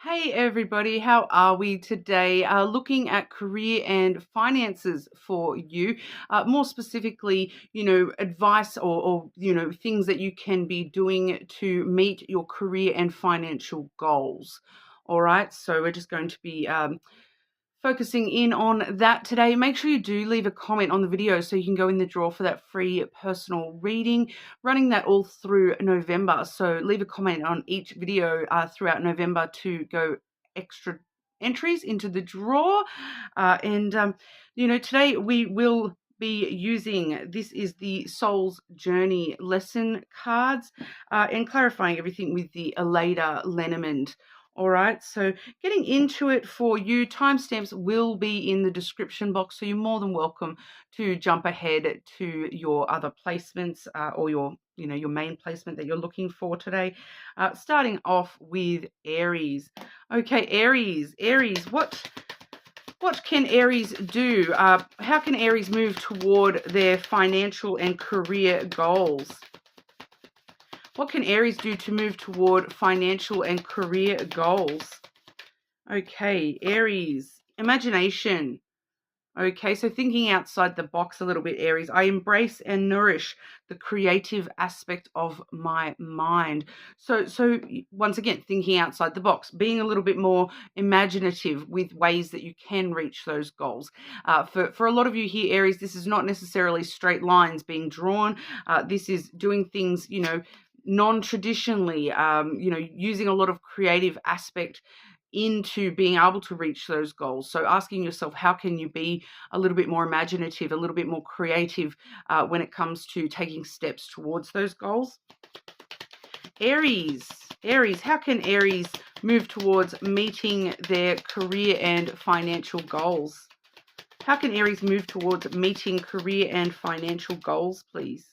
Hey everybody, how are we today? Looking at career and finances for you. More specifically, advice or things that you can be doing to meet your career and financial goals. All right, so we're just going to be focusing in on that today. Make sure you do leave a comment on the video so you can go in the draw for that free personal reading, running that all through November. So leave a comment on each video throughout November to go extra entries into the draw. Today we will be using, this is the Soul's Journey lesson cards and clarifying everything with the lenormand. All right, so getting into it for you, timestamps will be in the description box, so you're more than welcome to jump ahead to your other placements or your main placement that you're looking for today. Starting off with Aries. Okay, Aries, what can Aries do? How can Aries move toward their financial and career goals? What can Aries do to move toward financial and career goals? Okay, Aries, imagination. Okay, so thinking outside the box a little bit, Aries. I embrace and nourish the creative aspect of my mind. So once again, thinking outside the box, being a little bit more imaginative with ways that you can reach those goals. For a lot of you here, Aries, this is not necessarily straight lines being drawn. This is doing things, non-traditionally, using a lot of creative aspect into being able to reach those goals. So asking yourself, how can you be a little bit more imaginative, a little bit more creative when it comes to taking steps towards those goals? Aries, how can Aries move towards meeting their career and financial goals? How can Aries move towards meeting career and financial goals, please?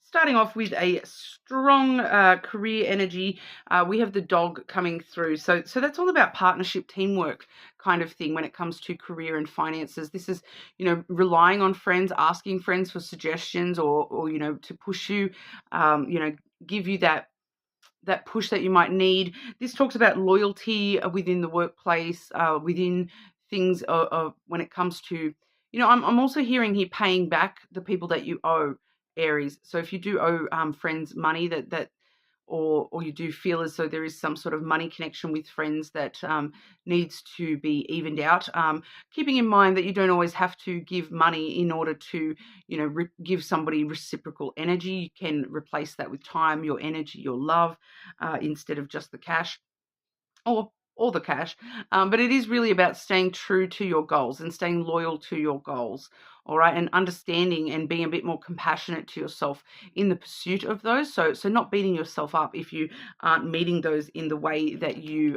Starting off with a strong career energy, we have the dog coming through. So that's all about partnership, teamwork kind of thing when it comes to career and finances. This is, relying on friends, asking friends for suggestions or to push you, give you that push that you might need. This talks about loyalty within the workplace, within things when it comes to, I'm also hearing here paying back the people that you owe, Aries. So if you do owe friends money or you do feel as though there is some sort of money connection with friends that needs to be evened out, keeping in mind that you don't always have to give money in order to, give somebody reciprocal energy. You can replace that with time, your energy, your love, instead of just the cash or the cash. But it is really about staying true to your goals and staying loyal to your goals. All right. And understanding and being a bit more compassionate to yourself in the pursuit of those. So not beating yourself up if you aren't meeting those in the way that you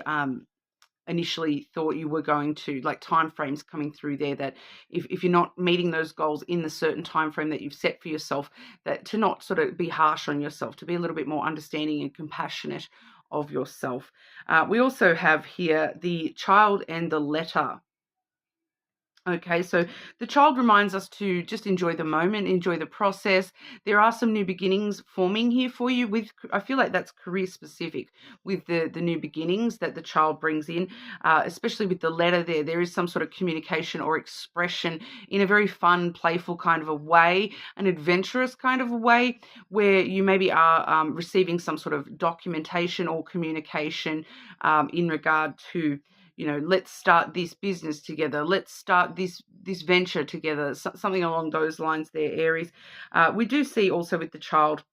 initially thought you were going to, like time frames coming through there, that if you're not meeting those goals in the certain time frame that you've set for yourself, that to not sort of be harsh on yourself, to be a little bit more understanding and compassionate of yourself. We also have here the child and the letter. Okay, so the child reminds us to just enjoy the moment, enjoy the process. There are some new beginnings forming here for you. I feel like that's career specific with the new beginnings that the child brings in, especially with the letter there. There is some sort of communication or expression in a very fun, playful kind of a way, an adventurous kind of a way, where you maybe are receiving some sort of documentation or communication in regard to, let's start this business together. Let's start this venture together. Something along those lines there, Aries. We do see also with the child,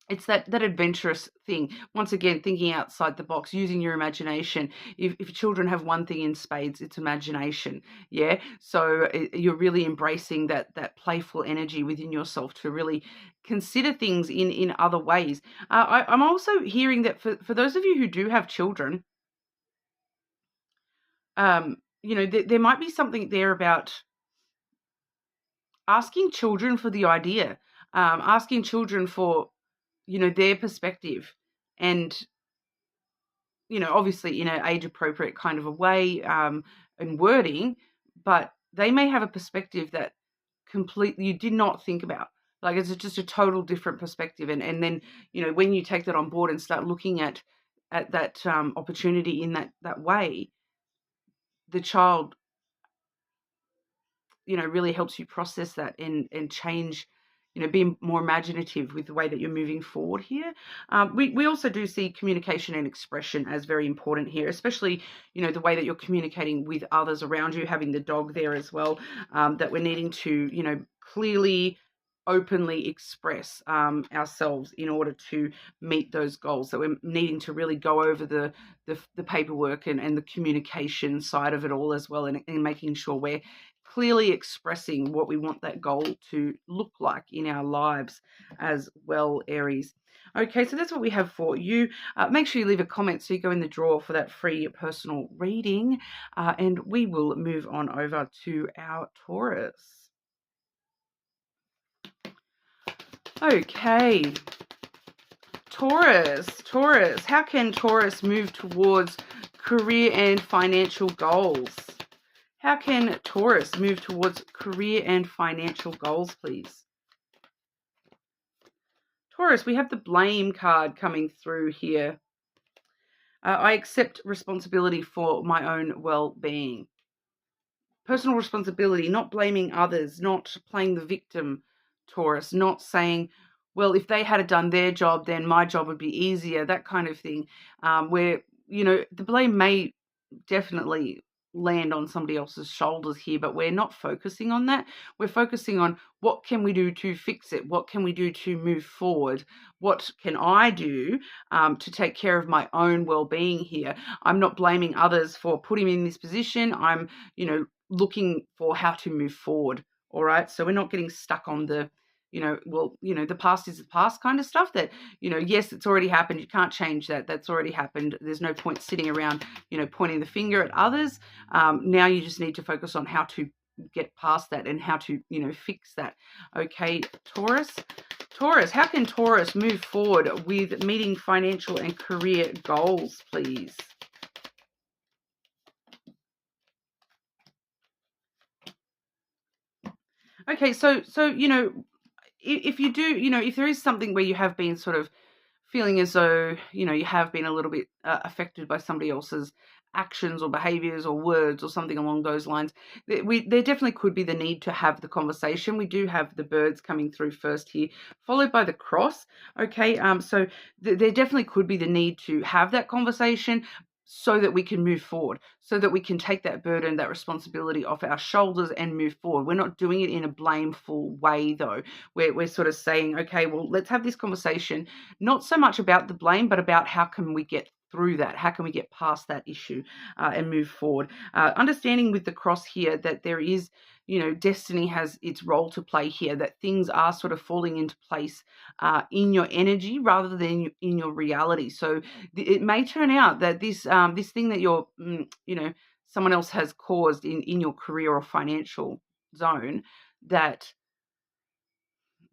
it's that adventurous thing. Once again, thinking outside the box, using your imagination. If children have one thing in spades, it's imagination. Yeah. So you're really embracing that playful energy within yourself to really consider things in other ways. I'm also hearing that for those of you who do have children, there might be something there about asking children for the idea, asking children for, their perspective, and, obviously in an age appropriate kind of a way, and wording, but they may have a perspective that completely you did not think about. Like, it's just a total different perspective. And then, when you take that on board and start looking at that opportunity in that way, the child, really helps you process that and change, be more imaginative with the way that you're moving forward here. We also do see communication and expression as very important here, especially, the way that you're communicating with others around you, having the dog there as well, that we're needing to, clearly, openly express ourselves in order to meet those goals. So we're needing to really go over the paperwork and the communication side of it all as well, and making sure we're clearly expressing what we want that goal to look like in our lives as well, Aries. Okay, so that's what we have for you. Make sure you leave a comment so you go in the draw for that free personal reading, and we will move on over to our Taurus. Okay, Taurus. How can Taurus move towards career and financial goals? How can Taurus move towards career and financial goals, please? Taurus, we have the blame card coming through here. I accept responsibility for my own well-being. Personal responsibility, not blaming others, not playing the victim, Taurus, not saying, well, if they had done their job, then my job would be easier, that kind of thing, where, the blame may definitely land on somebody else's shoulders here, but we're not focusing on that. We're focusing on what can we do to fix it? What can we do to move forward? What can I do to take care of my own well-being here? I'm not blaming others for putting me in this position. I'm, looking for how to move forward. All right. So we're not getting stuck on the, the past is the past kind of stuff that, yes, it's already happened. You can't change that. That's already happened. There's no point sitting around, pointing the finger at others. Now you just need to focus on how to get past that and how to, fix that. Okay, Taurus, how can Taurus move forward with meeting financial and career goals, please? Okay, so if you do, if there is something where you have been sort of feeling as though, you have been a little bit affected by somebody else's actions or behaviors or words or something along those lines, there definitely could be the need to have the conversation. We do have the birds coming through first here, followed by the cross. Okay, so there definitely could be the need to have that conversation so that we can move forward, so that we can take that burden, that responsibility off our shoulders and move forward. We're not doing it in a blameful way, though. We're sort of saying, okay, well, let's have this conversation, not so much about the blame, but about how can we get through that? How can we get past that issue and move forward? Understanding with the cross here that there is, destiny has its role to play here, that things are sort of falling into place in your energy rather than in your reality. So it may turn out that this thing that you're, someone else has caused in your career or financial zone, that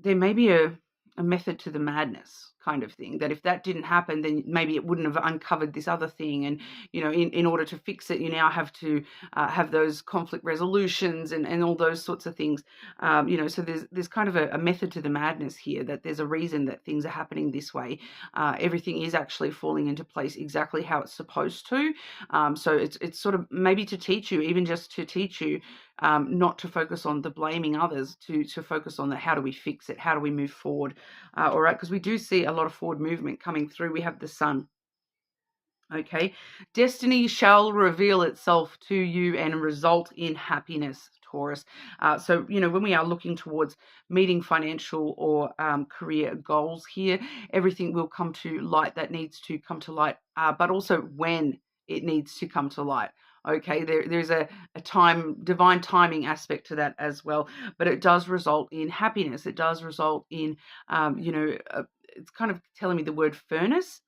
there may be a method to the madness kind of thing, that if that didn't happen, then maybe it wouldn't have uncovered this other thing. And, in order to fix it, you now have to have those conflict resolutions and all those sorts of things. So there's kind of a method to the madness here, that there's a reason that things are happening this way. Everything is actually falling into place exactly how it's supposed to. So it's sort of maybe to teach you, even just to teach you, not to focus on the blaming others, to focus on the how do we fix it, how do we move forward. All right, because we do see a lot of forward movement coming through. We have the sun. Okay, destiny shall reveal itself to you and result in happiness, Taurus. So, when we are looking towards meeting financial or career goals here, everything will come to light that needs to come to light, but also when it needs to come to light. Okay, there's a divine timing aspect to that as well, but it does result in happiness. It does result in, it's kind of telling me the word furnace,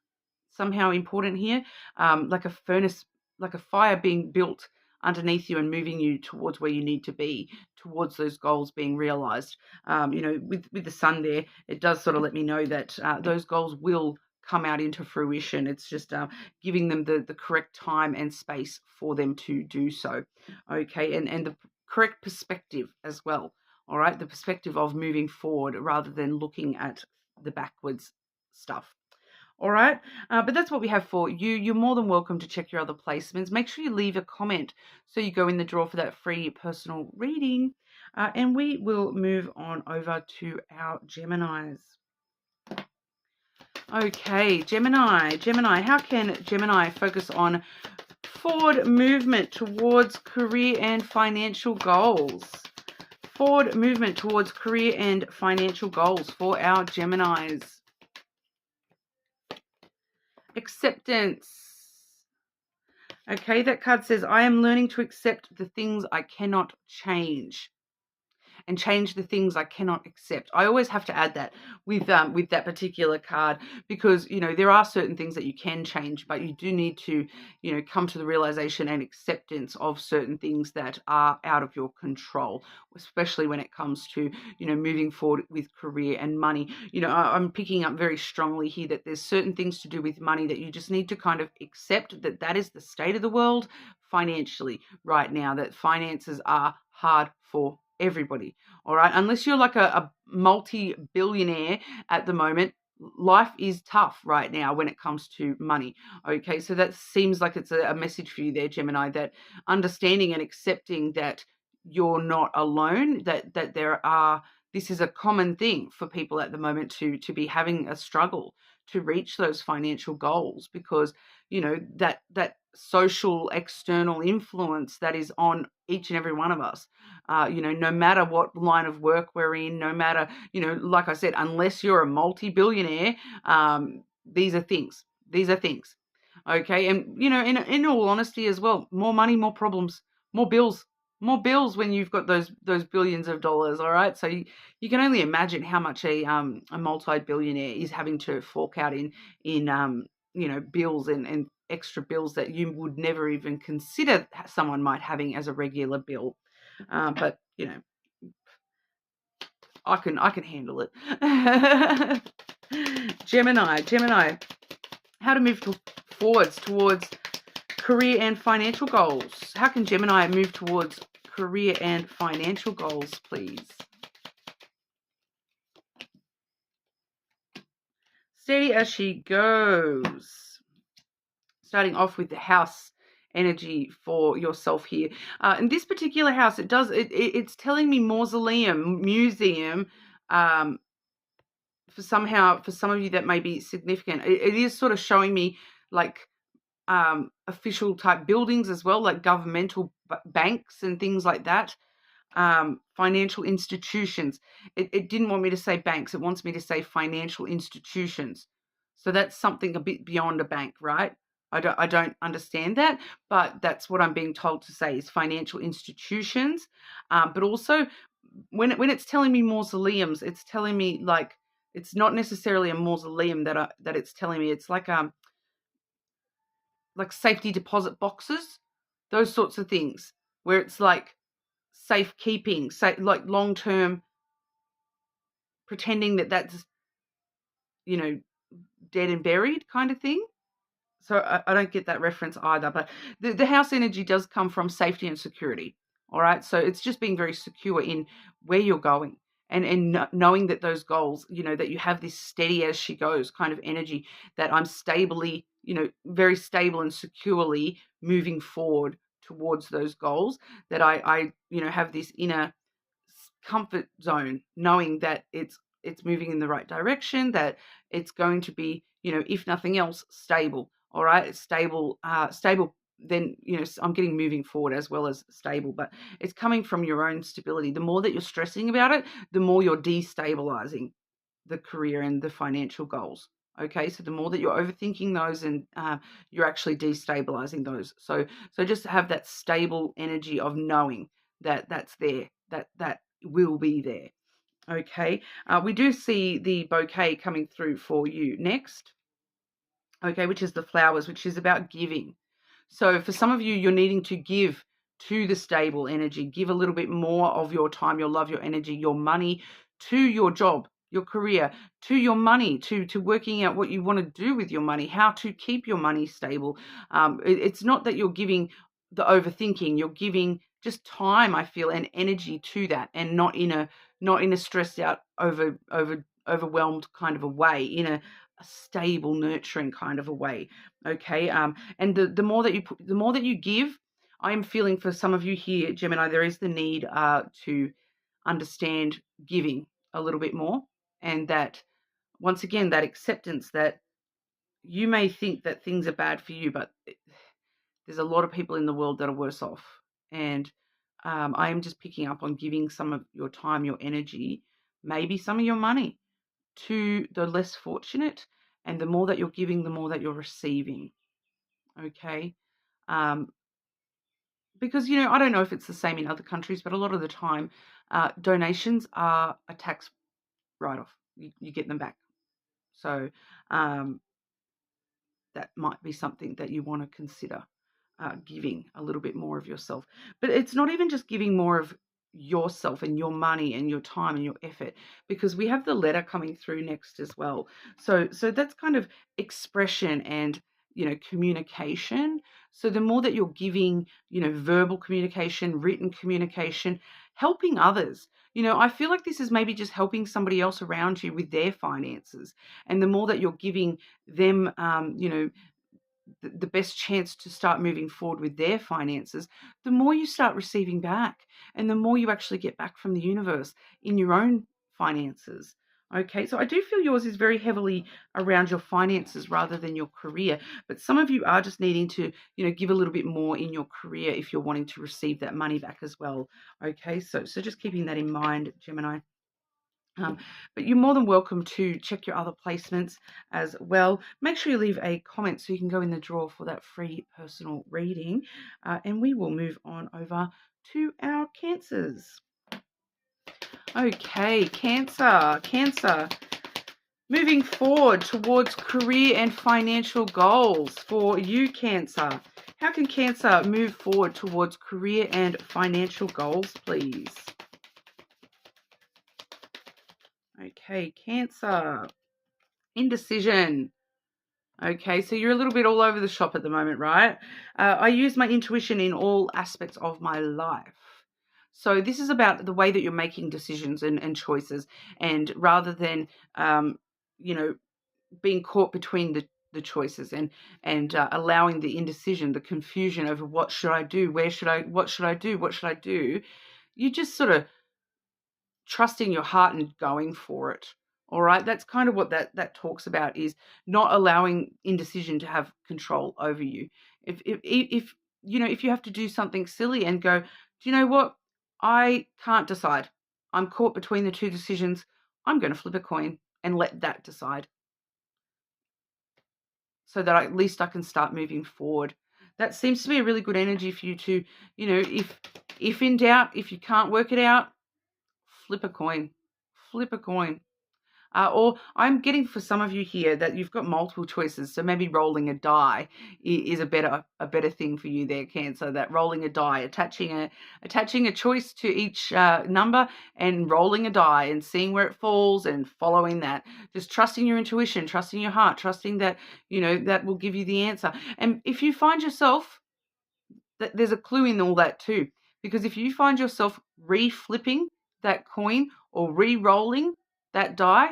somehow important here, like a furnace, like a fire being built underneath you and moving you towards where you need to be, towards those goals being realized. With the sun there, it does sort of let me know that those goals will come out into fruition. It's just giving them the correct time and space for them to do so. Okay, and the correct perspective as well All right, the perspective of moving forward rather than looking at the backwards stuff. All right, but that's what we have for you. You're more than welcome to check your other placements. Make sure you leave a comment so you go in the draw for that free personal reading. And we will move on over to our Geminis. Okay, Gemini, how can Gemini focus on forward movement towards career and financial goals? Forward movement towards career and financial goals for our Geminis. Acceptance. Okay, that card says, I am learning to accept the things I cannot change and change the things I cannot accept. I always have to add that with that particular card, because, you know, there are certain things that you can change, but you do need to, you know, come to the realization and acceptance of certain things that are out of your control, especially when it comes to, you know, moving forward with career and money. You know, I'm picking up very strongly here that there's certain things to do with money that you just need to kind of accept that that is the state of the world financially right now, that finances are hard for everybody. All right, unless you're like a multi-billionaire at the moment, life is tough right now when it comes to money. Okay, so that seems like it's a message for you there, Gemini, that understanding and accepting that you're not alone, that this is a common thing for people at the moment to be having a struggle to reach those financial goals, because, you know, that social external influence that is on each and every one of us, you know, no matter what line of work we're in, no matter, you know, like I said, unless you're a multi-billionaire, these are things. Okay, and, you know, in all honesty as well, more money, more problems, more bills when you've got those billions of dollars. All right, so you can only imagine how much a multi-billionaire is having to fork out in you know, bills and extra bills that you would never even consider someone might having as a regular bill. But, you know, I can handle it. Gemini, how to move forwards towards career and financial goals. How can Gemini move towards career and financial goals, please? Steady as she goes. Starting off with the house energy for yourself here. In this particular house, it's telling me mausoleum, museum. For some of you that may be significant. It is sort of showing me like official type buildings as well, like governmental banks and things like that. Financial institutions. It didn't want me to say banks. It wants me to say financial institutions. So that's something a bit beyond a bank, right? I don't understand that, but that's what I'm being told to say is financial institutions. But also when it's telling me mausoleums, it's telling me like it's not necessarily a mausoleum that it's telling me. It's like safety deposit boxes, those sorts of things, where it's like safekeeping, like long term, pretending that that's, you know, dead and buried kind of thing. So I don't get that reference either. But the house energy does come from safety and security. All right. So it's just being very secure in where you're going and knowing that those goals, you know, that you have this steady as she goes kind of energy, that I'm stably, you know, very stable and securely moving forward towards those goals, that I you know, have this inner comfort zone, knowing that it's moving in the right direction, that it's going to be, you know, if nothing else, stable. All right, it's stable, then, you know, I'm getting moving forward as well as stable, but it's coming from your own stability. The more that you're stressing about it, the more you're destabilizing the career and the financial goals. Okay, so the more that you're overthinking those, and you're actually destabilizing those. So just have that stable energy of knowing that that's there, that will be there. Okay, we do see the bouquet coming through for you next. Okay, which is the flowers, which is about giving. So for some of you, you're needing to give to the stable energy, give a little bit more of your time, your love, your energy, your money to your job, your career, to your money, to working out what you want to do with your money, how to keep your money stable. It's not that you're giving the overthinking, you're giving just time, I feel, and energy to that, and not in a stressed out, overwhelmed kind of a way, in a stable, nurturing kind of a way. Okay. And the more that the more that you give, I am feeling for some of you here, Gemini, there is the need to understand giving a little bit more, and that, once again, that acceptance that you may think that things are bad for you, but there's a lot of people in the world that are worse off. And I am just picking up on giving some of your time, your energy, maybe some of your money to the less fortunate. And the more that you're giving, the more that you're receiving. Okay. Because, I don't know if it's the same in other countries, but a lot of the time, donations are a tax write-off. You get them back. So that might be something that you want to consider, giving a little bit more of yourself. But it's not even just giving more of yourself and your money and your time and your effort, because we have the letter coming through next as well. So that's kind of expression and, communication. So the more that you're giving, verbal communication, written communication, helping others, I feel like this is maybe just helping somebody else around you with their finances. And the more that you're giving them, the best chance to start moving forward with their finances, the more you start receiving back, and the more you actually get back from the universe in your own finances. Okay, so I do feel yours is very heavily around your finances rather than your career, but some of you are just needing to, give a little bit more in your career if you're wanting to receive that money back as well. Okay, so just keeping that in mind, Gemini. But you're more than welcome to check your other placements as well. Make sure you leave a comment so you can go in the draw for that free personal reading. And we will move on over to our Cancers. Okay, Cancer. Moving forward towards career and financial goals for you, Cancer. How can Cancer move forward towards career and financial goals, please? Okay, Cancer. Indecision. Okay, so you're a little bit all over the shop at the moment, right? I use my intuition in all aspects of my life. So this is about the way that you're making decisions and choices, and rather than, being caught between the choices and allowing the indecision, the confusion over what should I do, what should I do, you just sort of trusting your heart and going for it. All right, that's kind of what that talks about, is not allowing indecision to have control over you. If if you have to do something silly and go, do you know what? I can't decide. I'm caught between the two decisions. I'm going to flip a coin and let that decide, so that at least I can start moving forward. That seems to be a really good energy for you to, if in doubt, if you can't work it out, flip a coin. Flip a coin. Or I'm getting for some of you here that you've got multiple choices. So maybe rolling a die is a better thing for you there, Cancer. That rolling a die, attaching a choice to each number and rolling a die and seeing where it falls and following that. Just trusting your intuition, trusting your heart, trusting that, that will give you the answer. And if you find yourself, there's a clue in all that too. Because if you find yourself re-flipping that coin or re-rolling that die,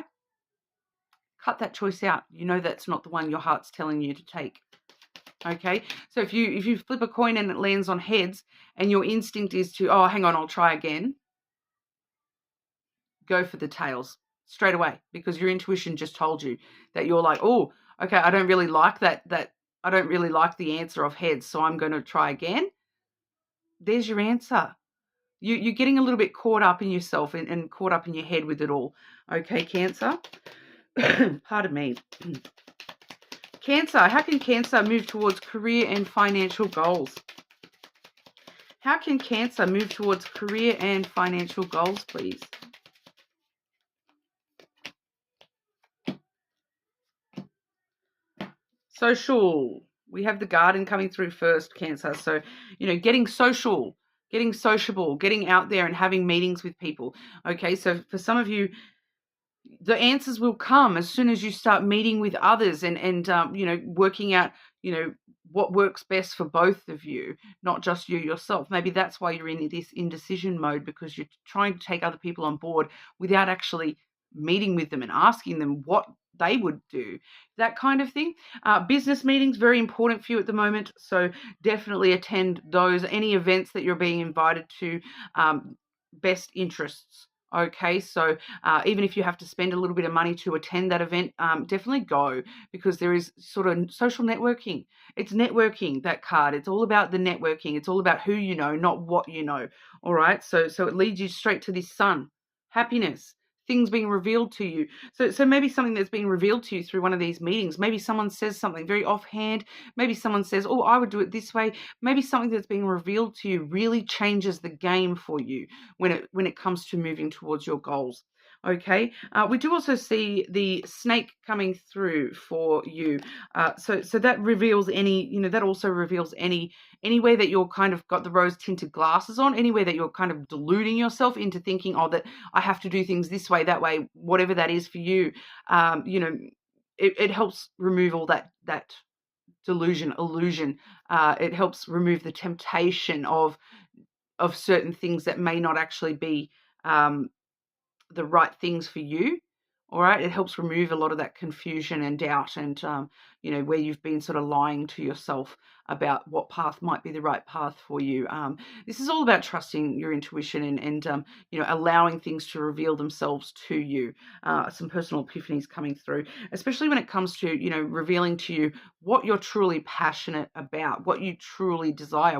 cut that choice out. That's not the one your heart's telling you to take. Okay? So if you flip a coin and it lands on heads and your instinct is to, oh, hang on, I'll try again, go for the tails straight away, because your intuition just told you that you're like, oh, okay, I don't really like that I don't really like the answer of heads, so I'm going to try again. There's your answer. You're getting a little bit caught up in yourself and caught up in your head with it all. Okay, Cancer? Pardon me. Cancer, how can Cancer move towards career and financial goals? How can Cancer move towards career and financial goals, please? Social. We have the Garden coming through first, Cancer. So, getting social, getting sociable, getting out there and having meetings with people. Okay, so for some of you, the answers will come as soon as you start meeting with others and working out, what works best for both of you, not just you yourself. Maybe that's why you're in this indecision mode, because you're trying to take other people on board without actually meeting with them and asking them what they would do, that kind of thing. Business meetings, very important for you at the moment, so definitely attend those. Any events that you're being invited to, best interests. Okay, so even if you have to spend a little bit of money to attend that event, definitely go, because there is sort of social networking. It's networking, that card. It's all about the networking. It's all about who you know, not what you know. All right, so it leads you straight to this sun, happiness, things being revealed to you. So maybe something that's being revealed to you through one of these meetings. Maybe someone says something very offhand. Maybe someone says, oh, I would do it this way. Maybe something that's being revealed to you really changes the game for you when it comes to moving towards your goals. Okay, we do also see the snake coming through for you. So that reveals any, that also reveals anywhere that you're kind of got the rose tinted glasses on, anywhere that you're kind of deluding yourself into thinking, oh, that I have to do things this way, that way, whatever that is for you. It helps remove all that illusion. It helps remove the temptation of certain things that may not actually be the right things for you. All right, it helps remove a lot of that confusion and doubt, and where you've been sort of lying to yourself about what path might be the right path for you. This is all about trusting your intuition and allowing things to reveal themselves to you. Some personal epiphanies coming through, especially when it comes to revealing to you what you're truly passionate about, what you truly desire,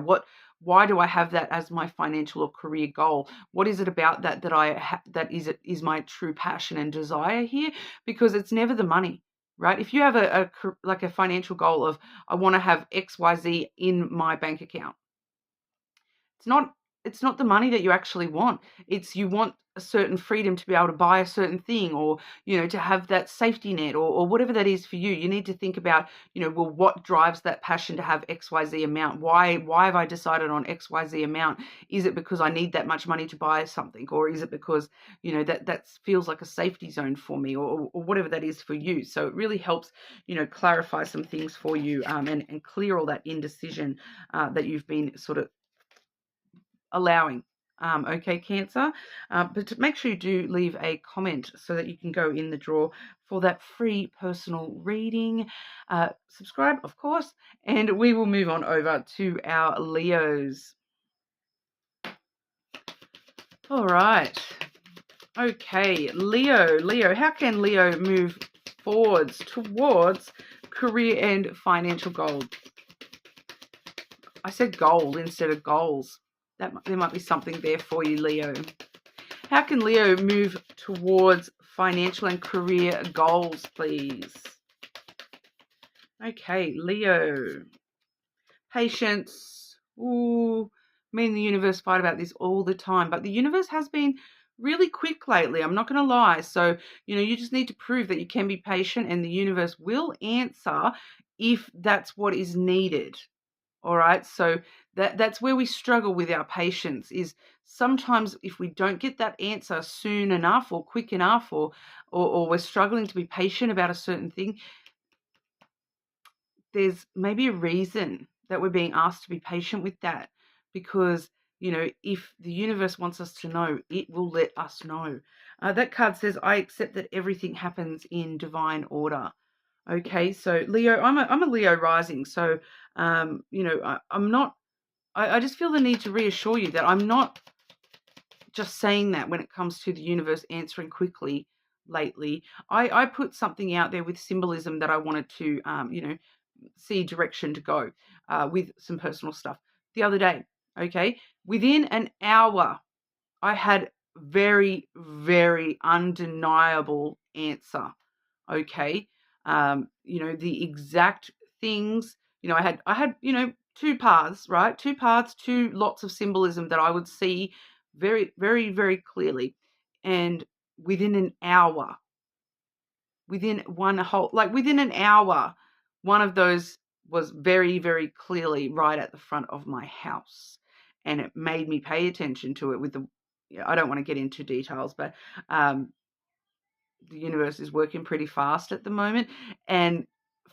why do I have that as my financial or career goal? What is it about that is my true passion and desire here? Because it's never the money, right? If you have a financial goal of, I want to have XYZ in my bank account, it's not the money that you actually want. It's you want a certain freedom to be able to buy a certain thing, or to have that safety net, or whatever that is for you. You need to think about well, what drives that passion to have XYZ amount? Why have I decided on XYZ amount? Is it because I need that much money to buy something, or is it because that feels like a safety zone for me, or whatever that is for you? So it really helps clarify some things for you, and clear all that indecision that you've been sort of allowing. Okay, Cancer, but make sure you do leave a comment so that you can go in the draw for that free personal reading. Subscribe, of course, and we will move on over to our Leos. All right. Okay, Leo, how can Leo move forwards towards career and financial goals? I said gold instead of goals. There might be something there for you, Leo. How can Leo move towards financial and career goals, please? Okay, Leo. Patience. Ooh, me and the universe fight about this all the time, but the universe has been really quick lately. I'm not going to lie. So, you just need to prove that you can be patient, and the universe will answer if that's what is needed. All right, so that's where we struggle with our patience, is sometimes if we don't get that answer soon enough or quick enough, or we're struggling to be patient about a certain thing, there's maybe a reason that we're being asked to be patient with that, because if the universe wants us to know, it will let us know. That card says, I accept that everything happens in divine order. Okay, so Leo, I'm a Leo rising, so I'm not. I just feel the need to reassure you that I'm not just saying that when it comes to the universe answering quickly lately. I put something out there with symbolism that I wanted to see direction to go with some personal stuff the other day. Okay, within an hour, I had very, very undeniable answer. Okay. The exact things, I had, two paths, right? Two paths, two lots of symbolism that I would see very, very, very clearly. And within an hour, within an hour, one of those was very, very clearly right at the front of my house. And it made me pay attention to it I don't want to get into details, but the universe is working pretty fast at the moment. And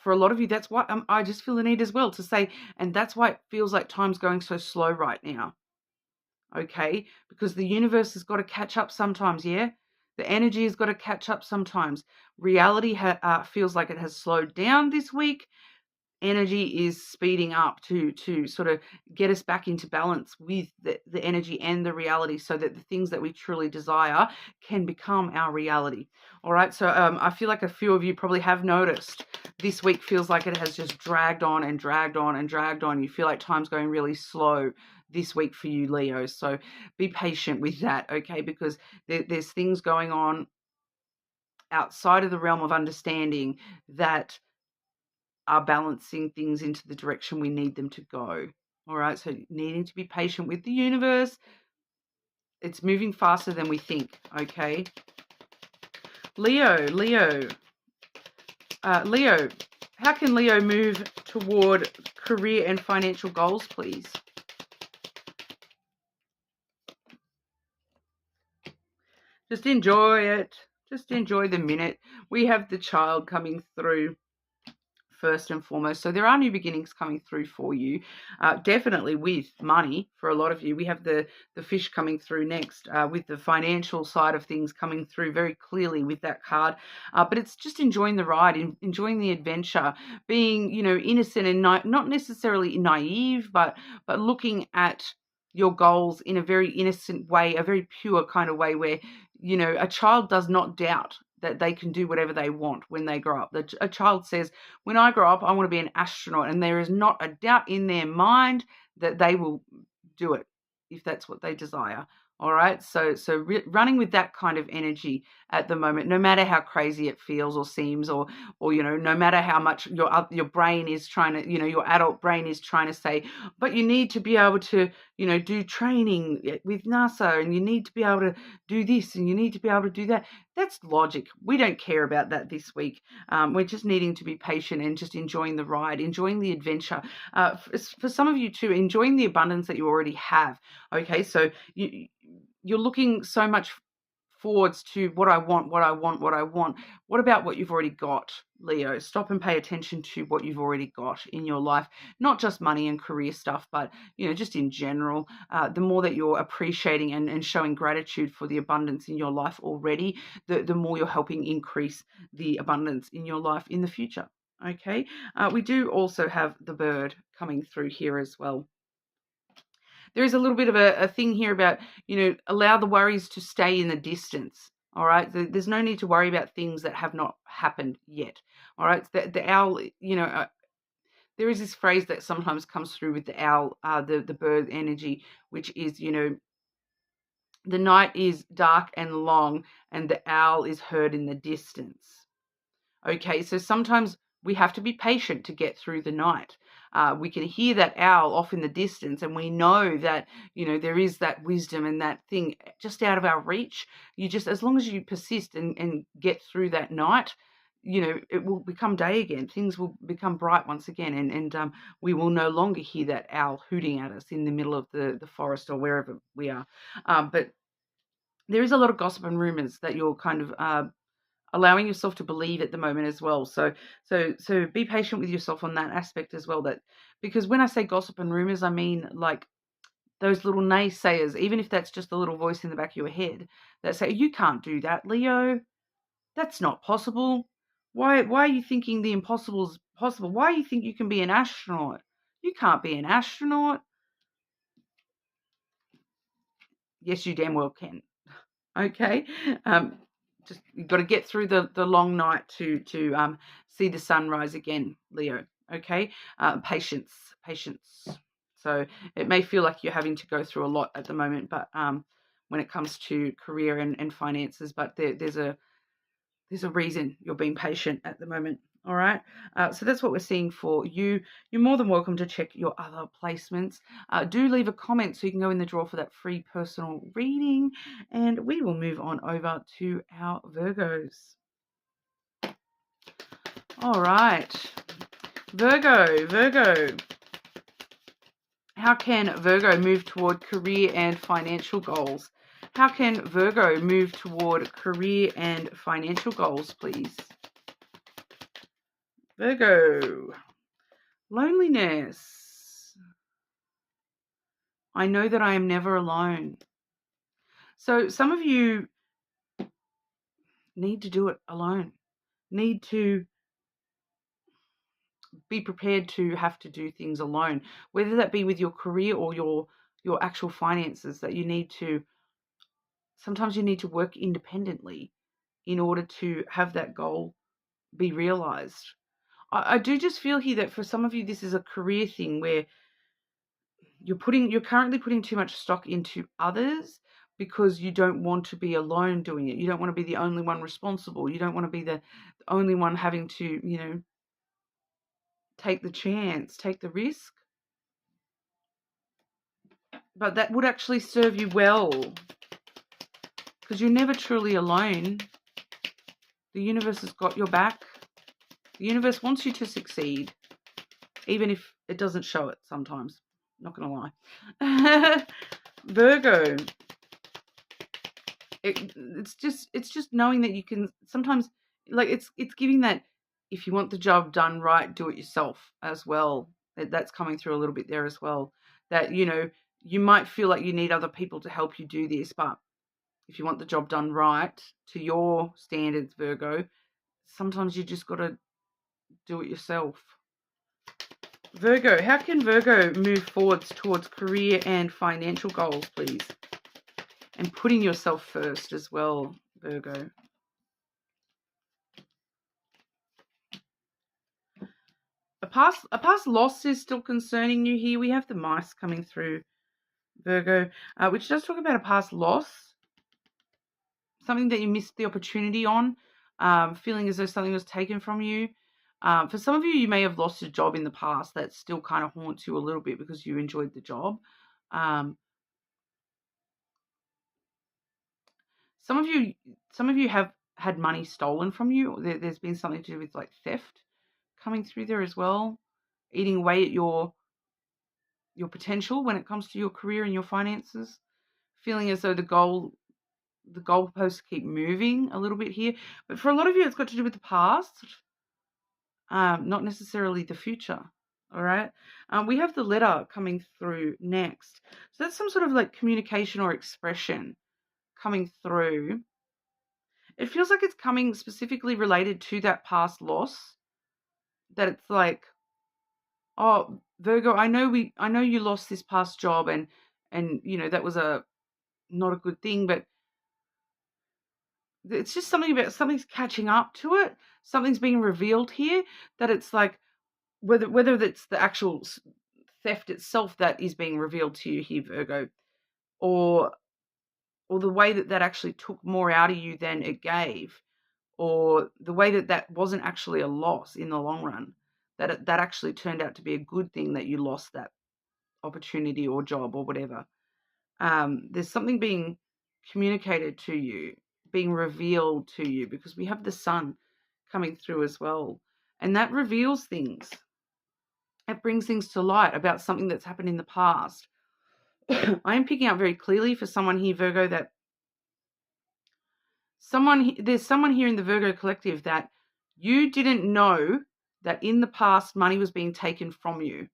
for a lot of you, that's why I just feel the need as well to say, and that's why it feels like time's going so slow right now. Okay, because the universe has got to catch up sometimes. Yeah, the energy has got to catch up sometimes. Reality feels like it has slowed down this week. Energy is speeding up to sort of get us back into balance with the energy and the reality, so that the things that we truly desire can become our reality. All right, so I feel like a few of you probably have noticed this week feels like it has just dragged on and dragged on and dragged on. You feel like time's going really slow this week for you, Leo. So be patient with that, okay? Because there's things going on outside of the realm of understanding that are balancing things into the direction we need them to go. All right, so needing to be patient with the universe. It's moving faster than we think, okay? Leo, how can Leo move toward career and financial goals, please? Just enjoy it. Just enjoy the minute. We have the child coming through first and foremost. So there are new beginnings coming through for you, definitely with money for a lot of you. We have the fish coming through next, with the financial side of things coming through very clearly with that card. But it's just enjoying the ride, enjoying the adventure, being, innocent and not necessarily naive, but looking at your goals in a very innocent way, a very pure kind of way where, a child does not doubt that they can do whatever they want when they grow up. A child says, when I grow up, I want to be an astronaut. And there is not a doubt in their mind that they will do it if that's what they desire. All right. So running with that kind of energy at the moment, no matter how crazy it feels or seems, or no matter how much your brain is trying to, your adult brain is trying to say, but you need to be able to, do training with NASA, and you need to be able to do this, and you need to be able to do that. That's logic. We don't care about that this week. We're just needing to be patient and just enjoying the ride, enjoying the adventure. For some of you too, enjoying the abundance that you already have. Okay, so you're looking so much forwards to what I want. What about what you've already got, Leo? Stop and pay attention to what you've already got in your life, not just money and career stuff, but just in general. The more that you're appreciating and showing gratitude for the abundance in your life already, the more you're helping increase the abundance in your life in the future. Okay, we do also have the bird coming through here as well. There is a little bit of a thing here about, allow the worries to stay in the distance. All right. There's no need to worry about things that have not happened yet. All right. The owl, there is this phrase that sometimes comes through with the owl, the bird energy, which is, the night is dark and long and the owl is heard in the distance. Okay. So sometimes we have to be patient to get through the night. We can hear that owl off in the distance, and we know that, there is that wisdom and that thing just out of our reach. As long as you persist and get through that night, it will become day again. Things will become bright once again, and we will no longer hear that owl hooting at us in the middle of the forest or wherever we are. But there is a lot of gossip and rumors that you're kind of allowing yourself to believe at the moment as well. So be patient with yourself on that aspect as well. Because when I say gossip and rumors, I mean like those little naysayers, even if that's just a little voice in the back of your head that say, you can't do that, Leo. That's not possible. Why are you thinking the impossible is possible? Why do you think you can be an astronaut? You can't be an astronaut. Yes, you damn well can. Okay. Just you've got to get through the long night to see the sunrise again, Leo. Okay, patience. So it may feel like you're having to go through a lot at the moment, but when it comes to career and finances, but there's a reason you're being patient at the moment. All right. So that's what we're seeing for you. You're more than welcome to check your other placements. Do leave a comment so you can go in the draw for that free personal reading. And we will move on over to our Virgos. All right. Virgo. How can Virgo move toward career and financial goals? How can Virgo move toward career and financial goals, please? Virgo. Loneliness. I know that I am never alone. So some of you need to do it alone. Need to be prepared to have to do things alone, whether that be with your career or your actual finances, that you need to, sometimes you need to work independently in order to have that goal be realized. I do just feel here that for some of you, this is a career thing where you're currently putting too much stock into others because you don't want to be alone doing it. You don't want to be the only one responsible. You don't want to be the only one having to, take the chance, take the risk. But that would actually serve you well because you're never truly alone. The universe has got your back. The universe wants you to succeed, even if it doesn't show it sometimes. Not going to lie. Virgo. It's just knowing that you can sometimes, like, it's giving that if you want the job done right, do it yourself as well. That's coming through a little bit there as well. That, you might feel like you need other people to help you do this, but if you want the job done right to your standards, Virgo, sometimes you just got to do it yourself. Virgo, how can Virgo move forwards towards career and financial goals, please? And putting yourself first as well, Virgo. A past loss is still concerning you here. We have the mice coming through, Virgo, which does talk about a past loss, something that you missed the opportunity on, feeling as though something was taken from you. For some of you, you may have lost a job in the past that still kind of haunts you a little bit because you enjoyed the job. Some of you have had money stolen from you. There's been something to do with like theft coming through there as well, eating away at your potential when it comes to your career and your finances. Feeling as though the goalposts keep moving a little bit here. But for a lot of you, it's got to do with the past, not necessarily the future. All right. We have the letter coming through next. So that's some sort of like communication or expression coming through. It feels like it's coming specifically related to that past loss. That it's like, oh, Virgo, I know you lost this past job and that was not a good thing, but it's just something about something's catching up to it. Something's being revealed here that it's like whether it's the actual theft itself that is being revealed to you here, Virgo, or the way that actually took more out of you than it gave, or the way that wasn't actually a loss in the long run, that actually turned out to be a good thing that you lost that opportunity or job or whatever. There's something being communicated to you, being revealed to you, because we have the sun coming through as well. And that reveals things. It brings things to light about something that's happened in the past. I am picking up very clearly for someone here, Virgo, that there's someone here in the Virgo collective that you didn't know that in the past money was being taken from you.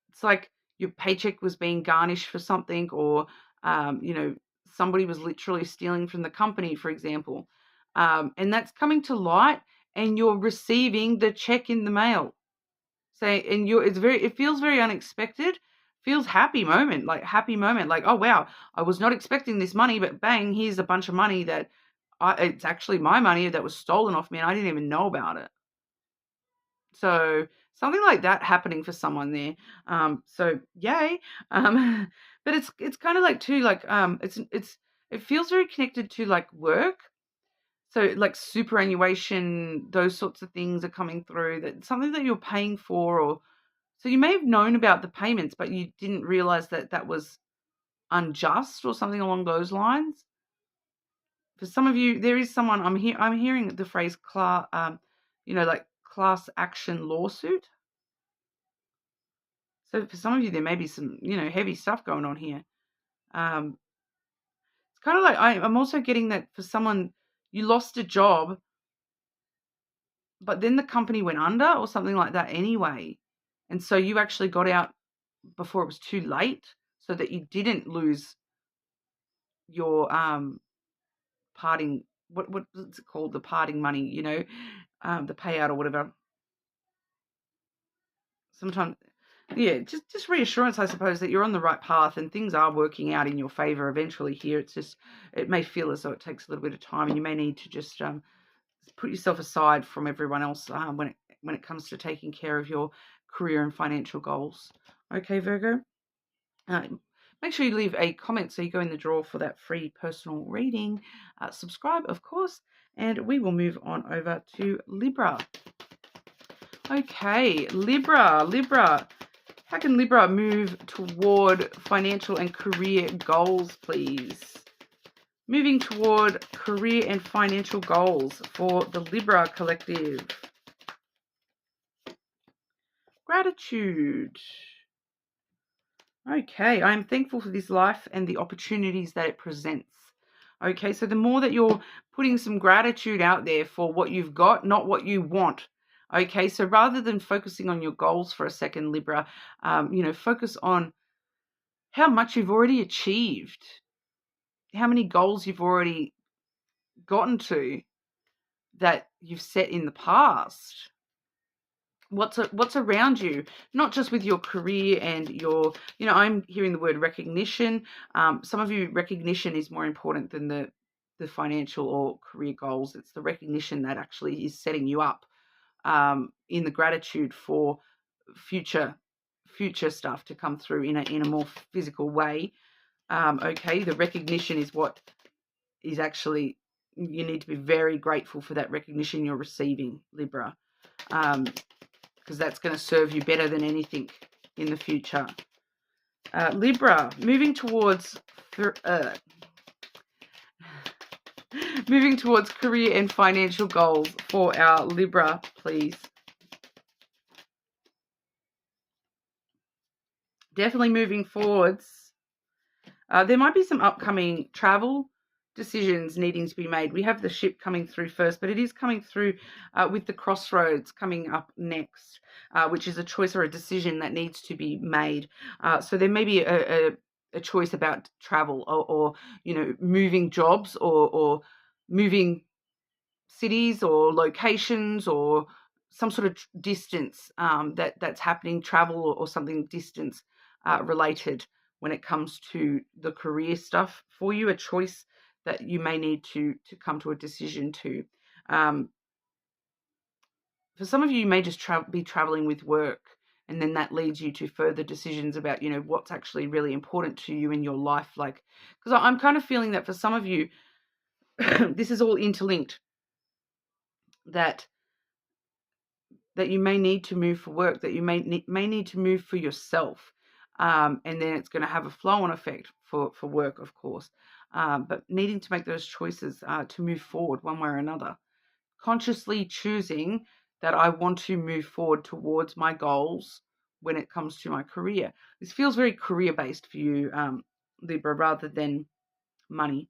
It's like your paycheck was being garnished for something, or somebody was literally stealing from the company, for example, and that's coming to light, and you're receiving the check in the mail. So, and it feels very unexpected. Feels happy moment, like, oh wow, I was not expecting this money, but bang, here's a bunch of money that it's actually my money that was stolen off me, and I didn't even know about it. So something like that happening for someone there. So yay. But it's kind of like too, like, it feels very connected to like work. So like superannuation, those sorts of things are coming through, that something that you're paying for, or so you may have known about the payments, but you didn't realize that was unjust or something along those lines. For some of you, there is someone I'm hearing the phrase like class action lawsuit. So for some of you, there may be some, heavy stuff going on here. It's kind of like I'm also getting that for someone, you lost a job, but then the company went under or something like that anyway. And so you actually got out before it was too late so that you didn't lose your parting, what's it called? The parting money, you know, the payout or whatever. Sometimes, yeah, just reassurance, I suppose, that you're on the right path and things are working out in your favor eventually here. It's just, it may feel as though it takes a little bit of time and you may need to just put yourself aside from everyone else when it comes to taking care of your career and financial goals. Okay, Virgo? Make sure you leave a comment so you go in the draw for that free personal reading. Subscribe, of course, and we will move on over to Libra. Okay, Libra. How can Libra move toward financial and career goals, please? Moving toward career and financial goals for the Libra collective. Gratitude. Okay, I am thankful for this life and the opportunities that it presents. Okay, so the more that you're putting some gratitude out there for what you've got, not what you want. Okay, so rather than focusing on your goals for a second, Libra, focus on how much you've already achieved, how many goals you've already gotten to that you've set in the past. What's around you, not just with your career and your, I'm hearing the word recognition. Some of you, recognition is more important than the financial or career goals. It's the recognition that actually is setting you up in the gratitude for future stuff to come through in a more physical way. Okay, the recognition is what is actually, you need to be very grateful for that recognition you're receiving, Libra. Because that's going to serve you better than anything in the future. Libra, moving towards career and financial goals for our Libra, please. Definitely moving forwards. There might be some upcoming travel decisions needing to be made. We have the ship coming through first, but it is coming through with the crossroads coming up next, which is a choice or a decision that needs to be made. So there may be a choice about travel or moving jobs or moving cities or locations or some sort of distance that's happening, travel or something distance related when it comes to the career stuff for you, a choice that you may need to come to a decision to. For some of you may just be traveling with work, and then that leads you to further decisions about, what's actually really important to you in your life. Like, because I'm kind of feeling that for some of you, this is all interlinked, that you may need to move for work, that you may need to move for yourself. And then it's going to have a flow-on effect for work, of course. But needing to make those choices to move forward one way or another. Consciously choosing that I want to move forward towards my goals when it comes to my career. This feels very career-based for you, Libra, rather than money.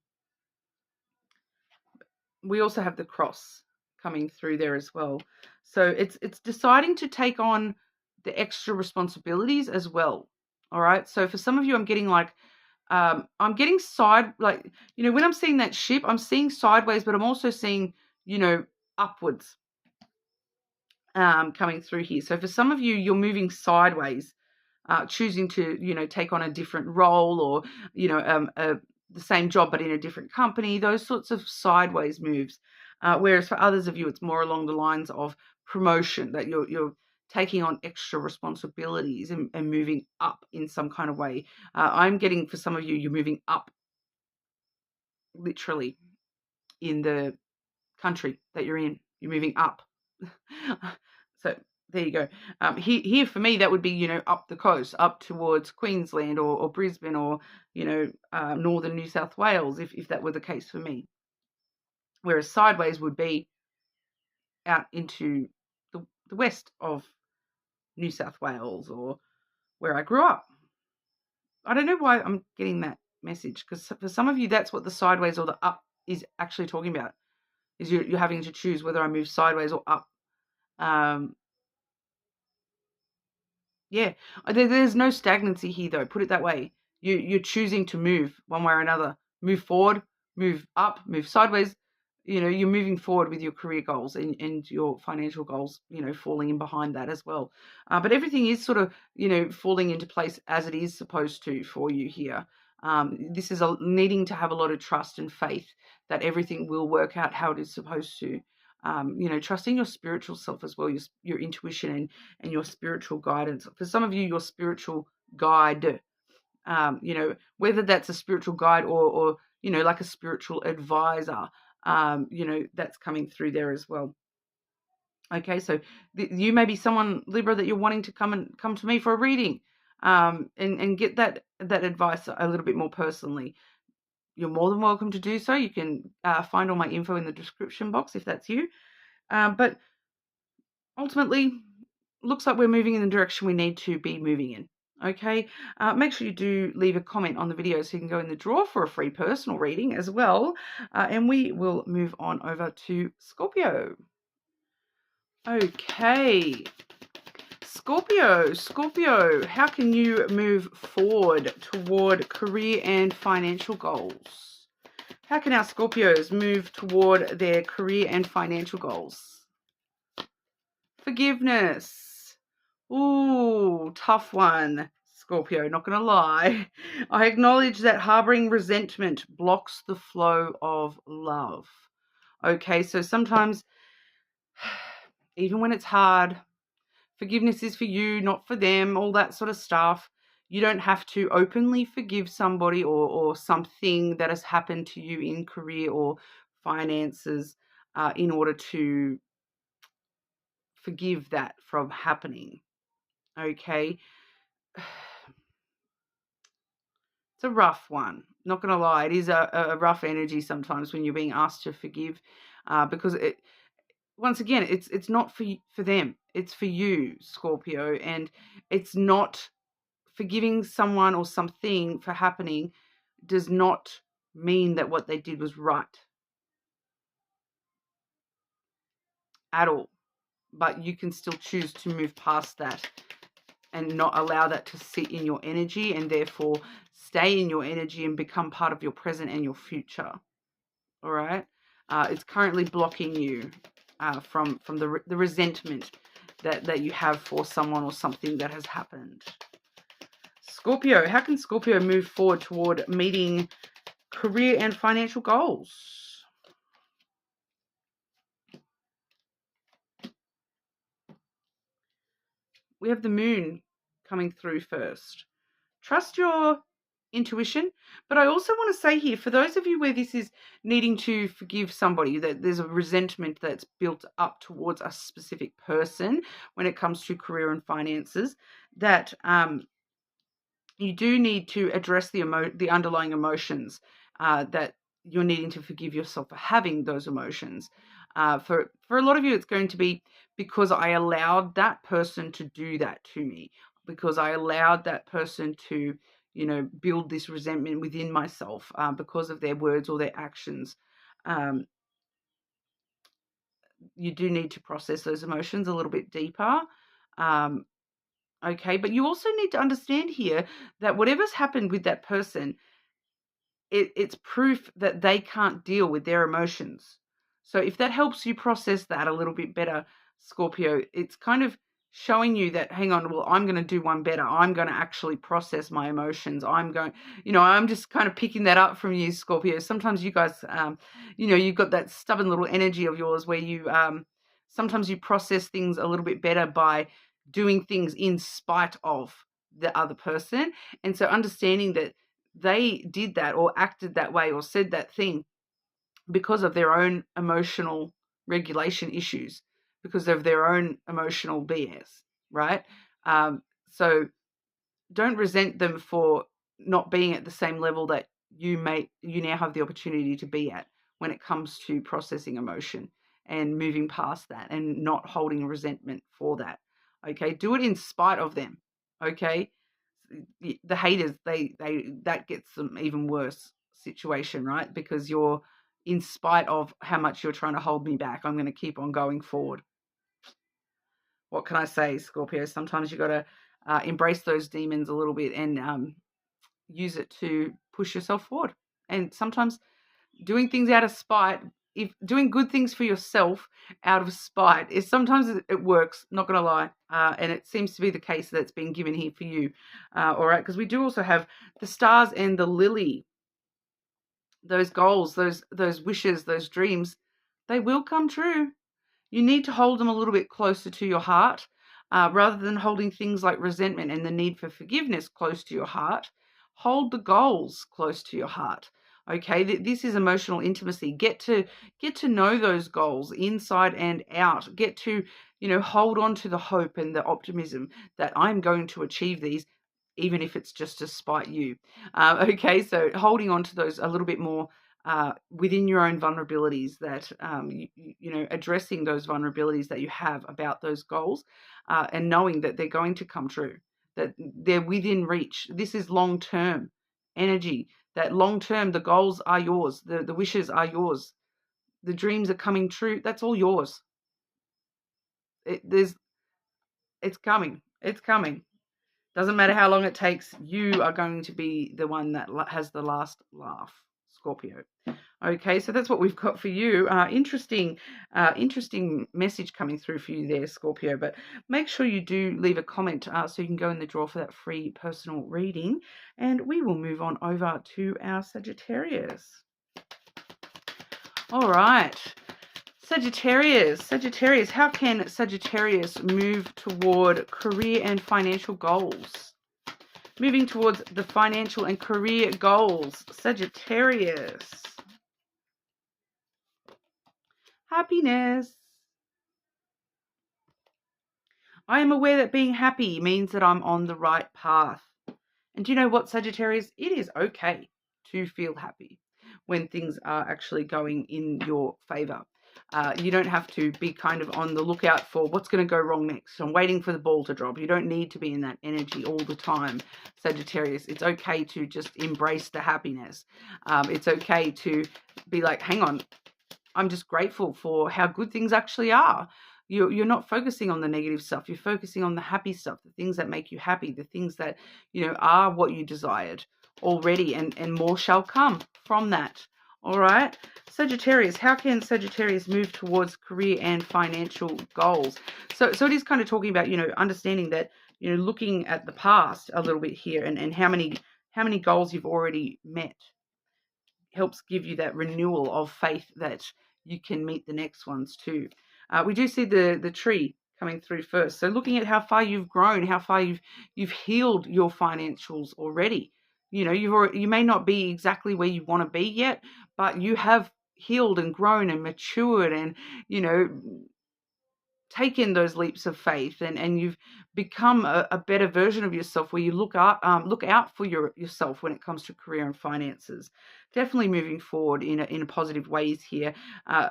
We also have the cross coming through there as well. So it's deciding to take on the extra responsibilities as well. All right. So for some of you, I'm getting I'm getting when I'm seeing that ship, I'm seeing sideways, but I'm also seeing, upwards coming through here. So for some of you, you're moving sideways, choosing to, take on a different role or, the same job but in a different company, those sorts of sideways moves. Whereas for others of you, it's more along the lines of promotion, that you're taking on extra responsibilities and moving up in some kind of way. I'm getting, for some of you, you're moving up literally in the country that you're in. You're moving up. So there you go. Here for me, that would be, up the coast, up towards Queensland or Brisbane or, northern New South Wales, if that were the case for me. Whereas sideways would be out into the west of New South Wales or where I grew up. I don't know why I'm getting that message, because for some of you, that's what the sideways or the up is actually talking about, is you're having to choose whether I move sideways or up Um, yeah, there's no stagnancy here, though. Put it that way. You're choosing to move one way or another. Move forward, move up, move sideways. You're moving forward with your career goals and your financial goals, falling in behind that as well. But everything is sort of, falling into place as it is supposed to for you here. This is needing to have a lot of trust and faith that everything will work out how it is supposed to. Trusting your spiritual self as well, your intuition and your spiritual guidance. For some of you, your spiritual guide, whether that's a spiritual guide or like a spiritual advisor, that's coming through there as well. Okay, so you may be someone, Libra, that you're wanting to come to me for a reading, and get that advice a little bit more personally. You're more than welcome to do so. You can find all my info in the description box if that's you. But ultimately, looks like we're moving in the direction we need to be moving in. Okay, make sure you do leave a comment on the video so you can go in the draw for a free personal reading as well. And we will move on over to Scorpio. Okay, Scorpio, how can you move forward toward career and financial goals? How can our Scorpios move toward their career and financial goals? Forgiveness. Ooh, tough one, Scorpio, not going to lie. I acknowledge that harboring resentment blocks the flow of love. Okay, so sometimes, even when it's hard, forgiveness is for you, not for them, all that sort of stuff. You don't have to openly forgive somebody or something that has happened to you in career or finances in order to forgive that from happening. Okay. It's a rough one. Not going to lie. It is a rough energy sometimes when you're being asked to forgive, because once again, it's not for them. It's for you, Scorpio, and it's not forgiving someone or something for happening does not mean that what they did was right at all. But you can still choose to move past that and not allow that to sit in your energy, and therefore stay in your energy and become part of your present and your future. All right. It's currently blocking you from the resentment that you have for someone or something that has happened. Scorpio, how can Scorpio move forward toward meeting career and financial goals? We have the moon coming through first. Trust your intuition, but I also want to say here, for those of you where this is needing to forgive somebody, that there's a resentment that's built up towards a specific person when it comes to career and finances, that you do need to address the underlying emotions that you're needing to forgive yourself for having those emotions. For a lot of you, it's going to be because I allowed that person to do that to me, because I allowed that person to, build this resentment within myself because of their words or their actions. You do need to process those emotions a little bit deeper. Okay, but you also need to understand here that whatever's happened with that person, it's proof that they can't deal with their emotions. So if that helps you process that a little bit better, Scorpio, it's kind of showing you that, hang on, well, I'm going to do one better. I'm going to actually process my emotions. I'm just kind of picking that up from you, Scorpio. Sometimes you guys, you've got that stubborn little energy of yours where you, sometimes you process things a little bit better by doing things in spite of the other person. And so understanding that they did that or acted that way or said that thing because of their own emotional regulation issues, because of their own emotional BS, right? So don't resent them for not being at the same level that you now have the opportunity to be at when it comes to processing emotion and moving past that and not holding resentment for that. Okay, do it in spite of them. Okay, the haters, they that gets them even worse situation, right? Because you're, in spite of how much you're trying to hold me back, I'm going to keep on going forward. what can I say, Scorpio? Sometimes you got to embrace those demons a little bit and use it to push yourself forward. And sometimes doing things out of spite, if doing good things for yourself out of spite, is sometimes it works, not going to lie. And it seems to be the case that's been given here for you. All right, because we do also have the stars and the lily. Those goals, those wishes, those dreams, they will come true. You need to hold them a little bit closer to your heart, rather than holding things like resentment and the need for forgiveness close to your heart. Hold the goals close to your heart. Okay, this is emotional intimacy. Get to know those goals inside and out. Get to, hold on to the hope and the optimism that I'm going to achieve these, even if it's just to spite you. Okay, so holding on to those a little bit more within your own vulnerabilities, that addressing those vulnerabilities that you have about those goals, and knowing that they're going to come true, that they're within reach. This is long-term energy, that long-term, the goals are yours, the wishes are yours, the dreams are coming true. That's all yours. It's coming. It's coming. Doesn't matter how long it takes, you are going to be the one that has the last laugh, Scorpio. Okay, so that's what we've got for you. Interesting message coming through for you there, Scorpio. But make sure you do leave a comment so you can go in the draw for that free personal reading. And we will move on over to our Sagittarius. All right. Sagittarius, how can Sagittarius move toward career and financial goals? Moving towards the financial and career goals, Sagittarius. Happiness. I am aware that being happy means that I'm on the right path. And do you know what, Sagittarius? It is okay to feel happy when things are actually going in your favor. You don't have to be kind of on the lookout for what's going to go wrong next. I'm waiting for the ball to drop. You don't need to be in that energy all the time, Sagittarius. It's okay to just embrace the happiness. It's okay to be like, hang on, I'm just grateful for how good things actually are. You're not focusing on the negative stuff. You're focusing on the happy stuff, the things that make you happy, the things that, are what you desired already, and more shall come from that. All right. Sagittarius, how can Sagittarius move towards career and financial goals? So it is kind of talking about, understanding that, looking at the past a little bit here, and how many goals you've already met helps give you that renewal of faith that you can meet the next ones too. We do see the tree coming through first. So looking at how far you've grown, how far you've healed your financials already. You may not be exactly where you want to be yet, but you have healed and grown and matured and, taken those leaps of faith, and you've become a better version of yourself, where you look out for yourself when it comes to career and finances. Definitely moving forward in positive ways here.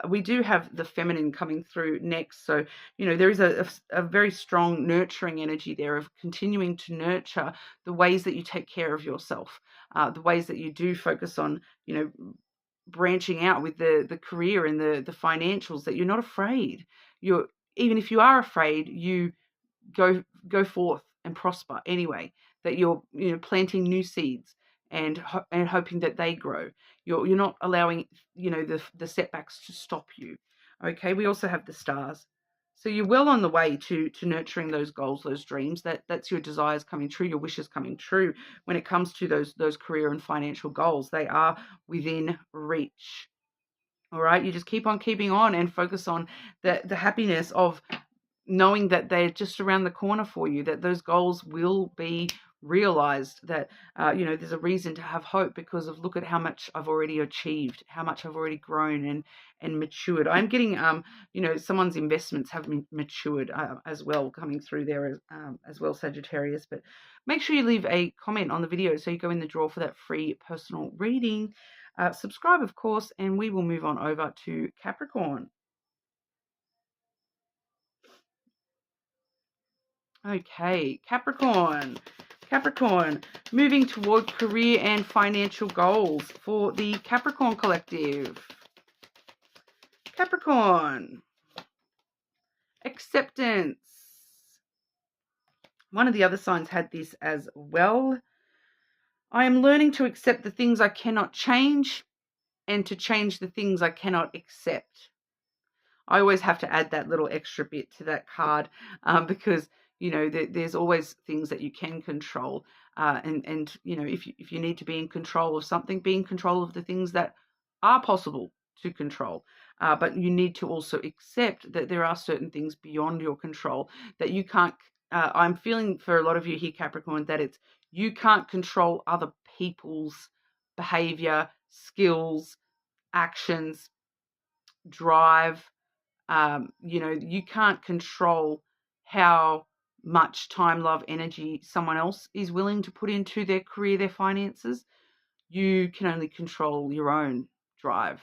We do have the feminine coming through next, so there is a very strong nurturing energy there of continuing to nurture the ways that you take care of yourself, the ways that you do focus on branching out with the career and the financials, that you're not afraid. Even if you are afraid, you go forth and prosper anyway, that you're planting new seeds and hoping that they grow. You're not allowing the setbacks to stop you. Okay, we also have the stars. So you're well on the way to nurturing those goals, those dreams. That's your desires coming true, your wishes coming true. When it comes to those career and financial goals, they are within reach. All right, you just keep on keeping on and focus on the happiness of knowing that they're just around the corner for you, that those goals will be realized, that there's a reason to have hope, because of look at how much I've already achieved, how much I've already grown and matured. I'm getting someone's investments have matured as well, coming through there as well, Sagittarius. But make sure you leave a comment on the video so you go in the draw for that free personal reading. Subscribe, of course, and we will move on over to Capricorn. Okay, Capricorn, moving toward career and financial goals for the Capricorn collective. Capricorn, acceptance. One of the other signs had this as well. I am learning to accept the things I cannot change and to change the things I cannot accept. I always have to add that little extra bit to that card because, there's always things that you can control. And if you need to be in control of something, be in control of the things that are possible to control. But you need to also accept that there are certain things beyond your control that you can't. I'm feeling for a lot of you here, Capricorn, that you can't control other people's behavior, skills, actions, drive. You can't control how much time, love, energy someone else is willing to put into their career, their finances. You can only control your own drive.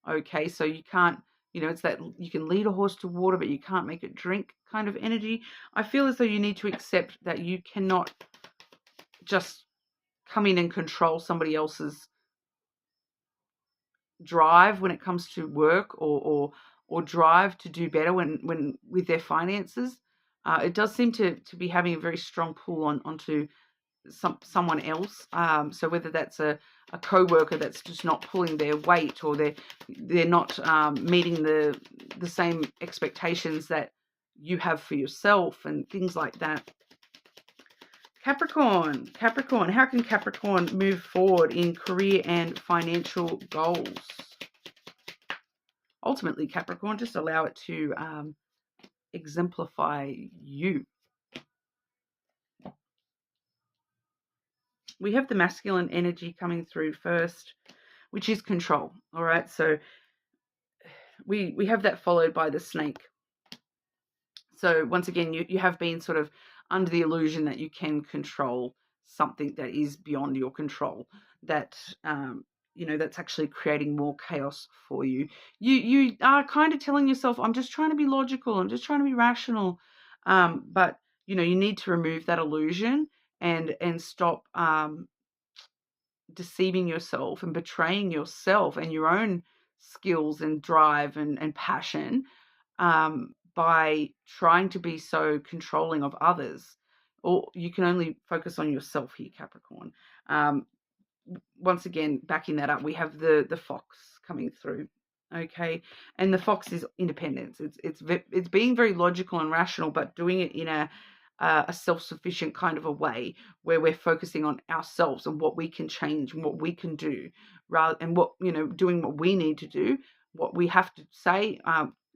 Okay, so you can't, it's that you can lead a horse to water, but you can't make it drink kind of energy. I feel as though you need to accept that you cannot just come in and control somebody else's drive when it comes to work or drive to do better when with their finances. It does seem to be having a very strong pull onto someone else. So whether that's a co-worker that's just not pulling their weight, or they're not meeting the same expectations that you have for yourself and things like that. Capricorn, how can Capricorn move forward in career and financial goals? Ultimately, Capricorn, just allow it to exemplify you. We have the masculine energy coming through first, which is control. All right, so we have that followed by the snake. So once again, you have been sort of under the illusion that you can control something that is beyond your control, that that's actually creating more chaos for you. You are kind of telling yourself, I'm just trying to be logical, I'm just trying to be rational, but you need to remove that illusion and stop deceiving yourself and betraying yourself and your own skills and drive and passion by trying to be so controlling of others. Or you can only focus on yourself here, Capricorn. Once again, backing that up, we have the fox coming through. Okay, and the fox is independence. It's being very logical and rational, but doing it in a self-sufficient kind of a way where we're focusing on ourselves and what we can change and what we can do, rather and what doing what we need to do, what we have to say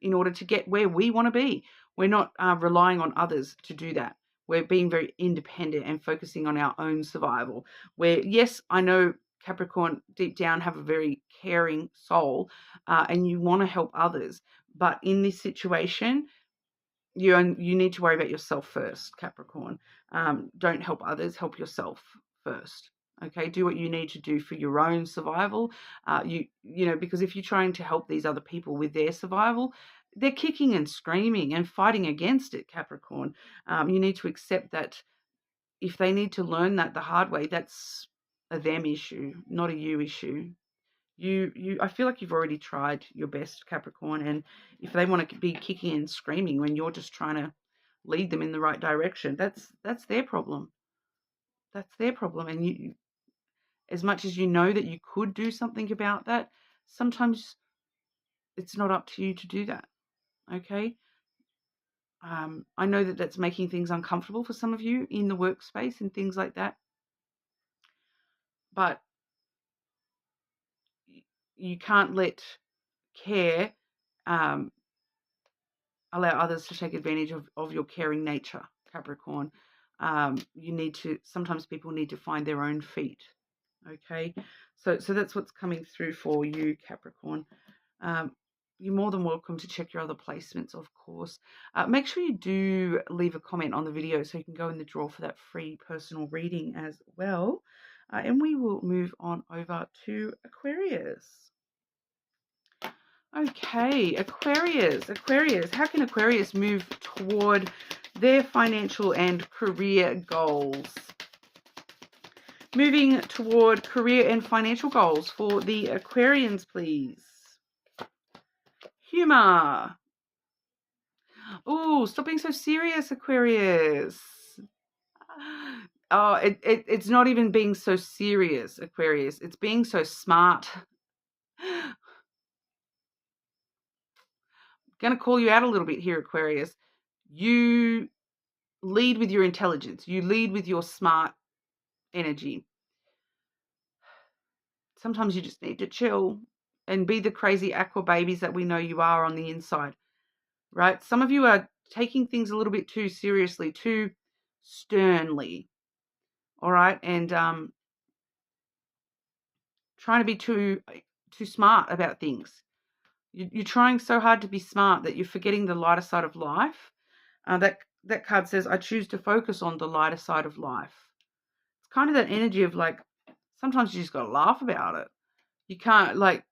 in order to get where we want to be. We're not relying on others to do that. We're being very independent and focusing on our own survival. Where, yes, I know Capricorn deep down have a very caring soul and you want to help others. But in this situation, you need to worry about yourself first, Capricorn. Don't help others, help yourself first. Okay, do what you need to do for your own survival. Because if you're trying to help these other people with their survival, they're kicking and screaming and fighting against it, Capricorn. You need to accept that if they need to learn that the hard way, that's a them issue, not a you issue. I feel like you've already tried your best, Capricorn, and if they want to be kicking and screaming when you're just trying to lead them in the right direction, that's their problem. That's their problem. And you, as much as you know that you could do something about that, sometimes it's not up to you to do that. Okay. I know that that's making things uncomfortable for some of you in the workspace and things like that, but you can't let care allow others to take advantage of your caring nature, Capricorn. Sometimes people need to find their own feet. Okay, so that's what's coming through for you, Capricorn. You're more than welcome to check your other placements, of course. Make sure you do leave a comment on the video so you can go in the draw for that free personal reading as well. And we will move on over to Aquarius. Okay, Aquarius. How can Aquarius move toward their financial and career goals? Moving toward career and financial goals for the Aquarians, please. Humor. Oh, stop being so serious, Aquarius. Oh, it's not even being so serious, Aquarius. It's being so smart. Going to call you out a little bit here, Aquarius. You lead with your intelligence. You lead with your smart energy. Sometimes you just need to chill and be the crazy aqua babies that we know you are on the inside, right? Some of you are taking things a little bit too seriously, too sternly, all right? And trying to be too smart about things. You're trying so hard to be smart that you're forgetting the lighter side of life. That card says, I choose to focus on the lighter side of life. It's kind of that energy of like, sometimes you just got to laugh about it. You can't, like,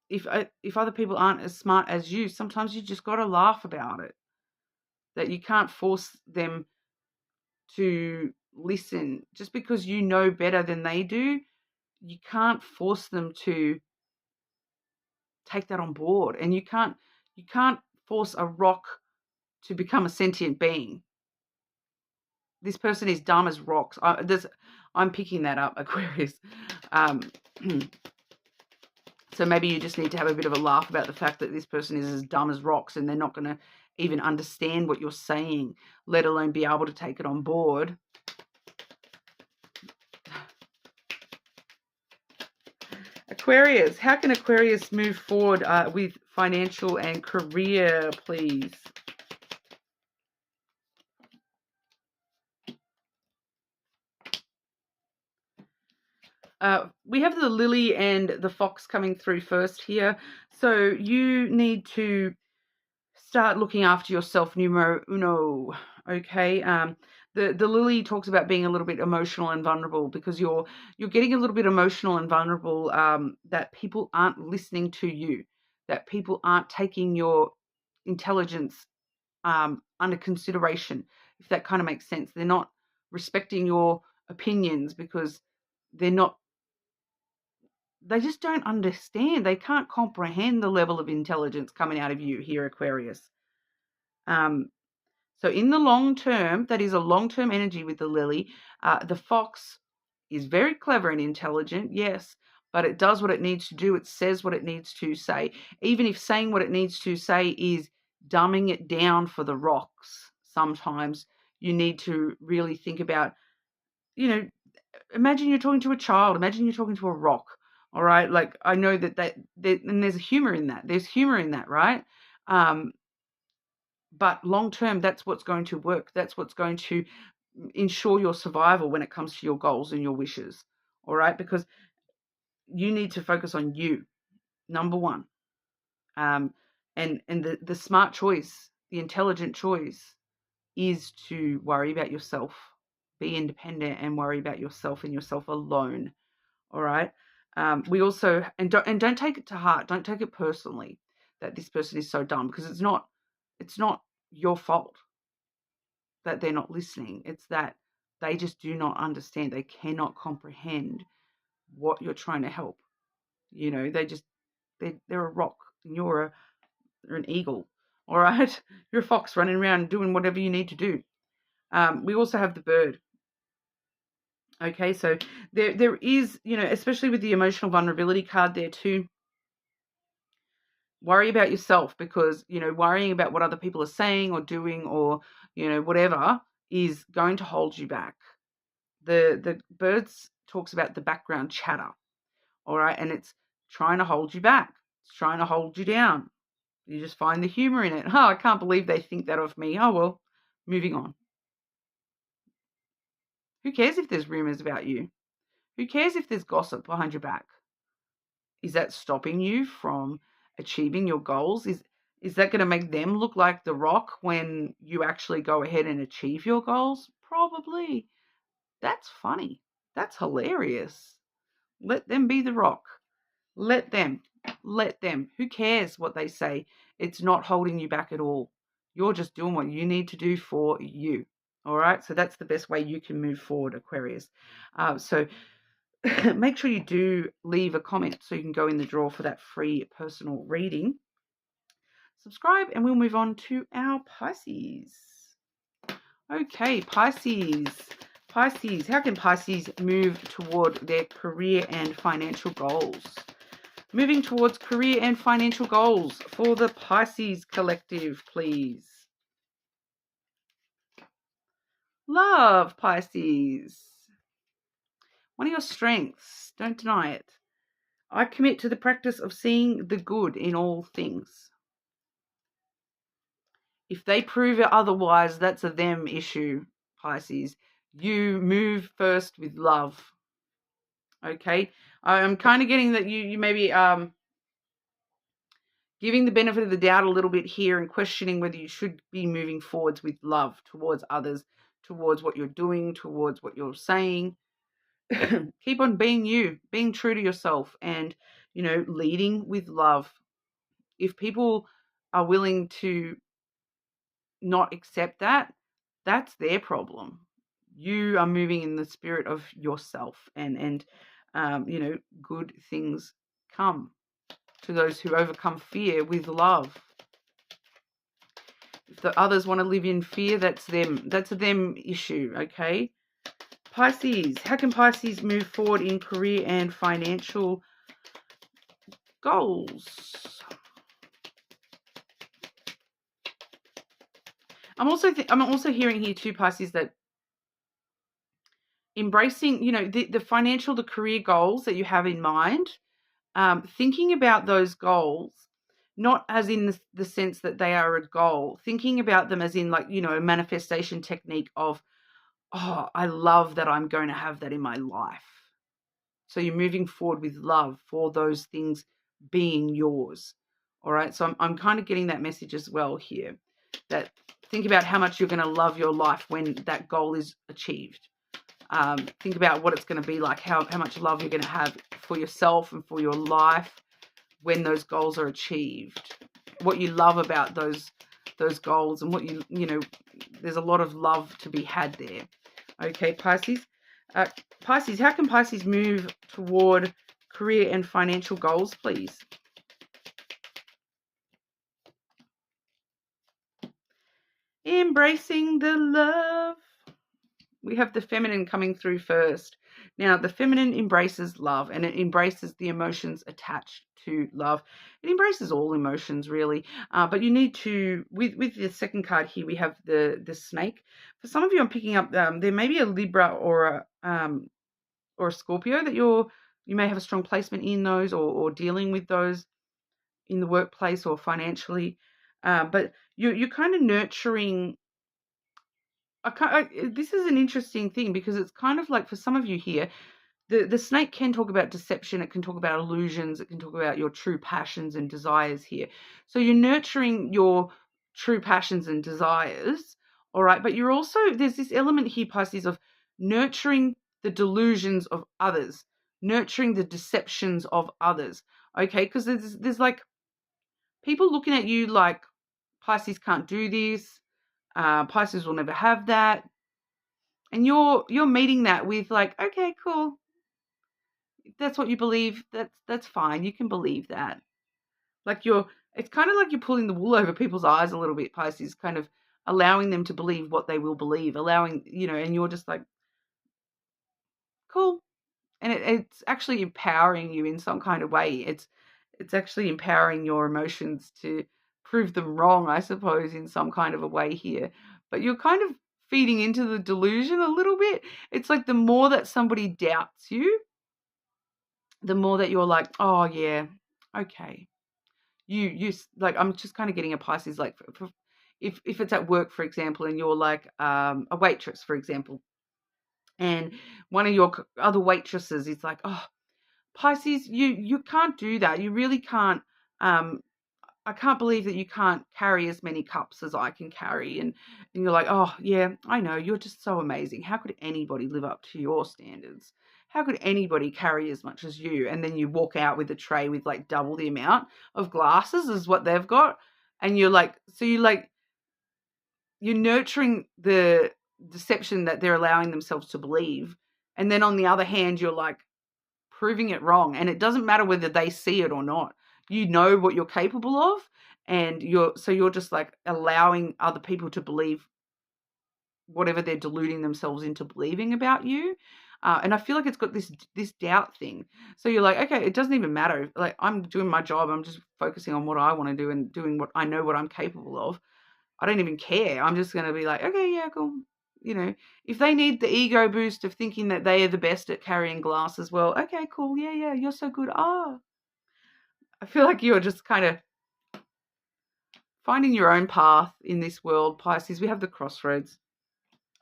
if other people aren't as smart as you, sometimes you just got to laugh about it. That you can't force them to listen. Just because you know better than they do, you can't force them to take that on board. And you can't force a rock to become a sentient being. This person is dumb as rocks. I'm picking that up, Aquarius. So maybe you just need to have a bit of a laugh about the fact that this person is as dumb as rocks and they're not going to even understand what you're saying, let alone be able to take it on board. Aquarius, how can Aquarius move forward with financial and career, please? We have the lily and the fox coming through first here. So you need to start looking after yourself, numero uno, okay? The lily talks about being a little bit emotional and vulnerable because you're getting a little bit emotional and vulnerable, that people aren't listening to you, that people aren't taking your intelligence under consideration, if that kind of makes sense. They're not respecting your opinions because they just don't understand. They can't comprehend the level of intelligence coming out of you here, Aquarius. So in the long term, that is a long-term energy with the lily. The fox is very clever and intelligent, yes, but it does what it needs to do. It says what it needs to say. Even if saying what it needs to say is dumbing it down for the rocks, sometimes you need to really think about, imagine you're talking to a child. Imagine you're talking to a rock, all right? Like, I know that and there's humor in that. There's humor in that, right? But long term, that's what's going to work. That's what's going to ensure your survival when it comes to your goals and your wishes. All right? Because you need to focus on you, number one. And the smart choice, the intelligent choice is to worry about yourself, be independent and worry about yourself and yourself alone. All right? We also, and don't take it to heart. Don't take it personally that this person is so dumb, because it's not your fault that they're not listening. It's that they just do not understand. They cannot comprehend what you're trying to help. They're a rock and you're an eagle. All right, you're a fox running around doing whatever you need to do. We also have the bird. Okay, so there is, especially with the emotional vulnerability card there too. Worry about yourself, because worrying about what other people are saying or doing or whatever is going to hold you back. The birds talks about the background chatter, all right, and it's trying to hold you back. It's trying to hold you down. You just find the humor in it. Oh, I can't believe they think that of me. Oh well, moving on. Who cares if there's rumors about you? Who cares if there's gossip behind your back? Is that stopping you from achieving your goals? Is that going to make them look like the rock when you actually go ahead and achieve your goals? Probably. That's funny. That's hilarious. Let them be the rock. Let them. Who cares what they say? It's not holding you back at all. You're just doing what you need to do for you. All right? So that's the best way you can move forward, Aquarius. So make sure you do leave a comment so you can go in the draw for that free personal reading. Subscribe and we'll move on to our Pisces. Okay, Pisces. Pisces, how can Pisces move toward their career and financial goals? Moving towards career and financial goals for the Pisces collective, please. Love, Pisces. One of your strengths, don't deny it. I commit to the practice of seeing the good in all things. If they prove it otherwise, that's a them issue, Pisces. You move first with love. Okay? I'm kind of getting that you maybe giving the benefit of the doubt a little bit here and questioning whether you should be moving forwards with love towards others, towards what you're doing, towards what you're saying. Keep on being you, being true to yourself, and, leading with love. If people are willing to not accept that, that's their problem. You are moving in the spirit of yourself, and good things come to those who overcome fear with love. If the others want to live in fear, that's them. That's a them issue, okay? Pisces, how can Pisces move forward in career and financial goals? I'm also hearing here too, Pisces, that embracing, the career goals that you have in mind, thinking about those goals, not as in the sense that they are a goal, thinking about them as in a manifestation technique of, oh, I love that I'm going to have that in my life. So you're moving forward with love for those things being yours. All right. So I'm kind of getting that message as well here, that think about how much you're going to love your life when that goal is achieved. Think about what it's going to be like, how much love you're going to have for yourself and for your life when those goals are achieved. What you love about those goals, and what there's a lot of love to be had there. Okay, Pisces. Pisces, how can Pisces move toward career and financial goals, please? Embracing the love. We have the feminine coming through first. Now, the feminine embraces love, and it embraces the emotions attached to love. It embraces all emotions, really. But you need to, with the second card here, we have the snake. For some of you, I'm picking up, there may be a Libra or a Scorpio that you may have a strong placement in those, or dealing with those in the workplace or financially. But you're kind of nurturing. This is an interesting thing, because it's kind of like, for some of you here, the snake can talk about deception. It can talk about illusions. It can talk about your true passions and desires here. So you're nurturing your true passions and desires, all right? But you're also, there's this element here, Pisces, of nurturing the delusions of others, nurturing the deceptions of others, okay? Because there's like people looking at you like, Pisces can't do this. Pisces will never have that. And you're meeting that with like, okay, cool. If that's what you believe, that's fine. You can believe that. Like it's kind of like you're pulling the wool over people's eyes a little bit, Pisces, kind of allowing them to believe what they will believe, and you're just like, cool. And it's actually empowering you in some kind of way. It's actually empowering your emotions to prove them wrong, I suppose, in some kind of a way here. But you're kind of feeding into the delusion a little bit. It's like the more that somebody doubts you, the more that you're like, oh yeah, okay. You like, I'm just kind of getting a Pisces, like, if it's at work, for example, and you're like a waitress, for example, and one of your other waitresses is like, oh, Pisces, you can't do that. You really can't. I can't believe that you can't carry as many cups as I can carry. And you're like, oh, yeah, I know. You're just so amazing. How could anybody live up to your standards? How could anybody carry as much as you? And then you walk out with a tray with like double the amount of glasses as what they've got. And you're like, you're nurturing the deception that they're allowing themselves to believe. And then on the other hand, you're like proving it wrong. And it doesn't matter whether they see it or not. You know what you're capable of, and you're just like allowing other people to believe whatever they're deluding themselves into believing about you. And I feel like it's got this doubt thing. So you're like, okay, it doesn't even matter. Like, I'm doing my job. I'm just focusing on what I want to do and doing what I know what I'm capable of. I don't even care. I'm just going to be like, okay, yeah, cool. You know, if they need the ego boost of thinking that they are the best at carrying glass as well, okay, cool. Yeah, yeah, you're so good. I feel like you're just kind of finding your own path in this world, Pisces. We have the crossroads.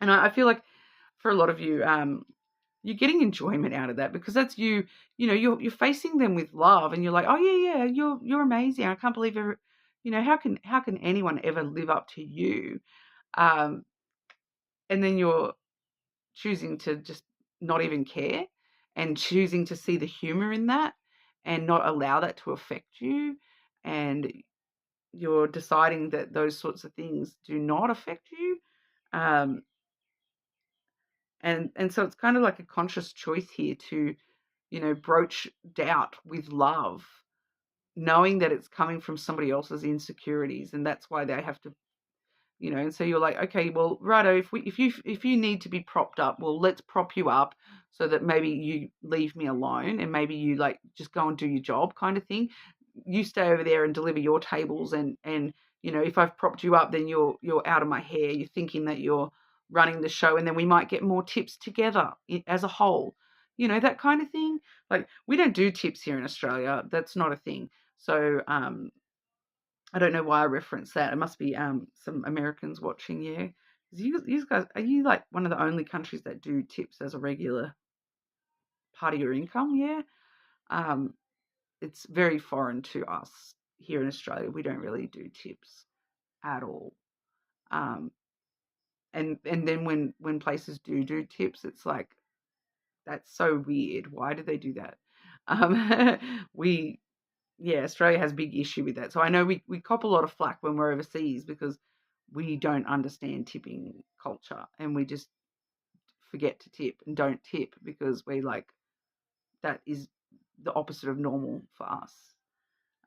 And I feel like for a lot of you, you're getting enjoyment out of that because that's you. You know, you're facing them with love, and you're like, oh yeah, you're amazing. I can't believe ever. You know, how can anyone ever live up to you? And then you're choosing to just not even care, and choosing to see the humor in that, and not allow that to affect you, and you're deciding that those sorts of things do not affect you. Um, and so it's kind of like a conscious choice here to, you know, broach doubt with love, knowing that it's coming from somebody else's insecurities, and that's why they have to, you know. And so you're like, okay, well, righto, if you need to be propped up, well, let's prop you up so that maybe you leave me alone, and maybe you like just go and do your job, kind of thing. You stay over there and deliver your tables, and you know, if I've propped you up, then you're out of my hair. You're thinking that you're running the show, and then we might get more tips together as a whole. You know, that kind of thing. Like, we don't do tips here in Australia. That's not a thing. So I don't know why I referenced that. It must be some Americans watching you. You guys, are you like one of the only countries that do tips as a regular part of your income? Yeah. It's very foreign to us here in Australia. We don't really do tips at all. And then when places do tips, it's like, that's so weird. Why do they do that? Australia has a big issue with that. So I know we cop a lot of flack when we're overseas because we don't understand tipping culture, and we just forget to tip and don't tip because we like, that is the opposite of normal for us.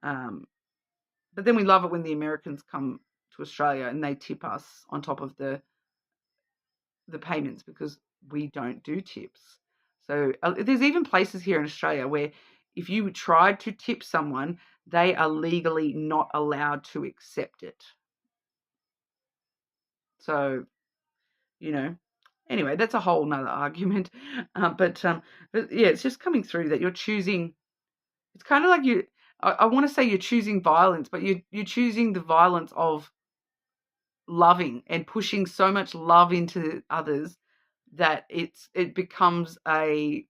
But then we love it when the Americans come to Australia and they tip us on top of the payments because we don't do tips. So there's even places here in Australia where if you tried to tip someone, they are legally not allowed to accept it. So, you know, anyway, that's a whole nother argument. But yeah, it's just coming through that you're choosing. It's kind of like I want to say you're choosing violence, but you're choosing the violence of loving and pushing so much love into others that it becomes a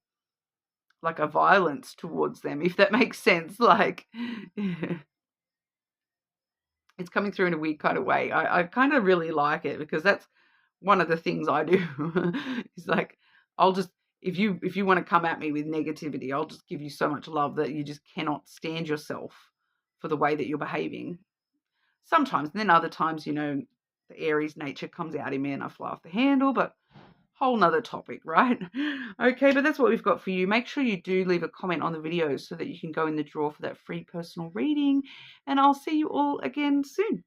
violence towards them, if that makes sense. Like, it's coming through in a weird kind of way. I kind of really like it because that's one of the things I do. It's like, I'll just, if you want to come at me with negativity, I'll just give you so much love that you just cannot stand yourself for the way that you're behaving. Sometimes, and then other times, you know, the Aries nature comes out in me and I fly off the handle, but whole nother topic, right? Okay, but that's what we've got for you. Make sure you do leave a comment on the video so that you can go in the draw for that free personal reading, and I'll see you all again soon.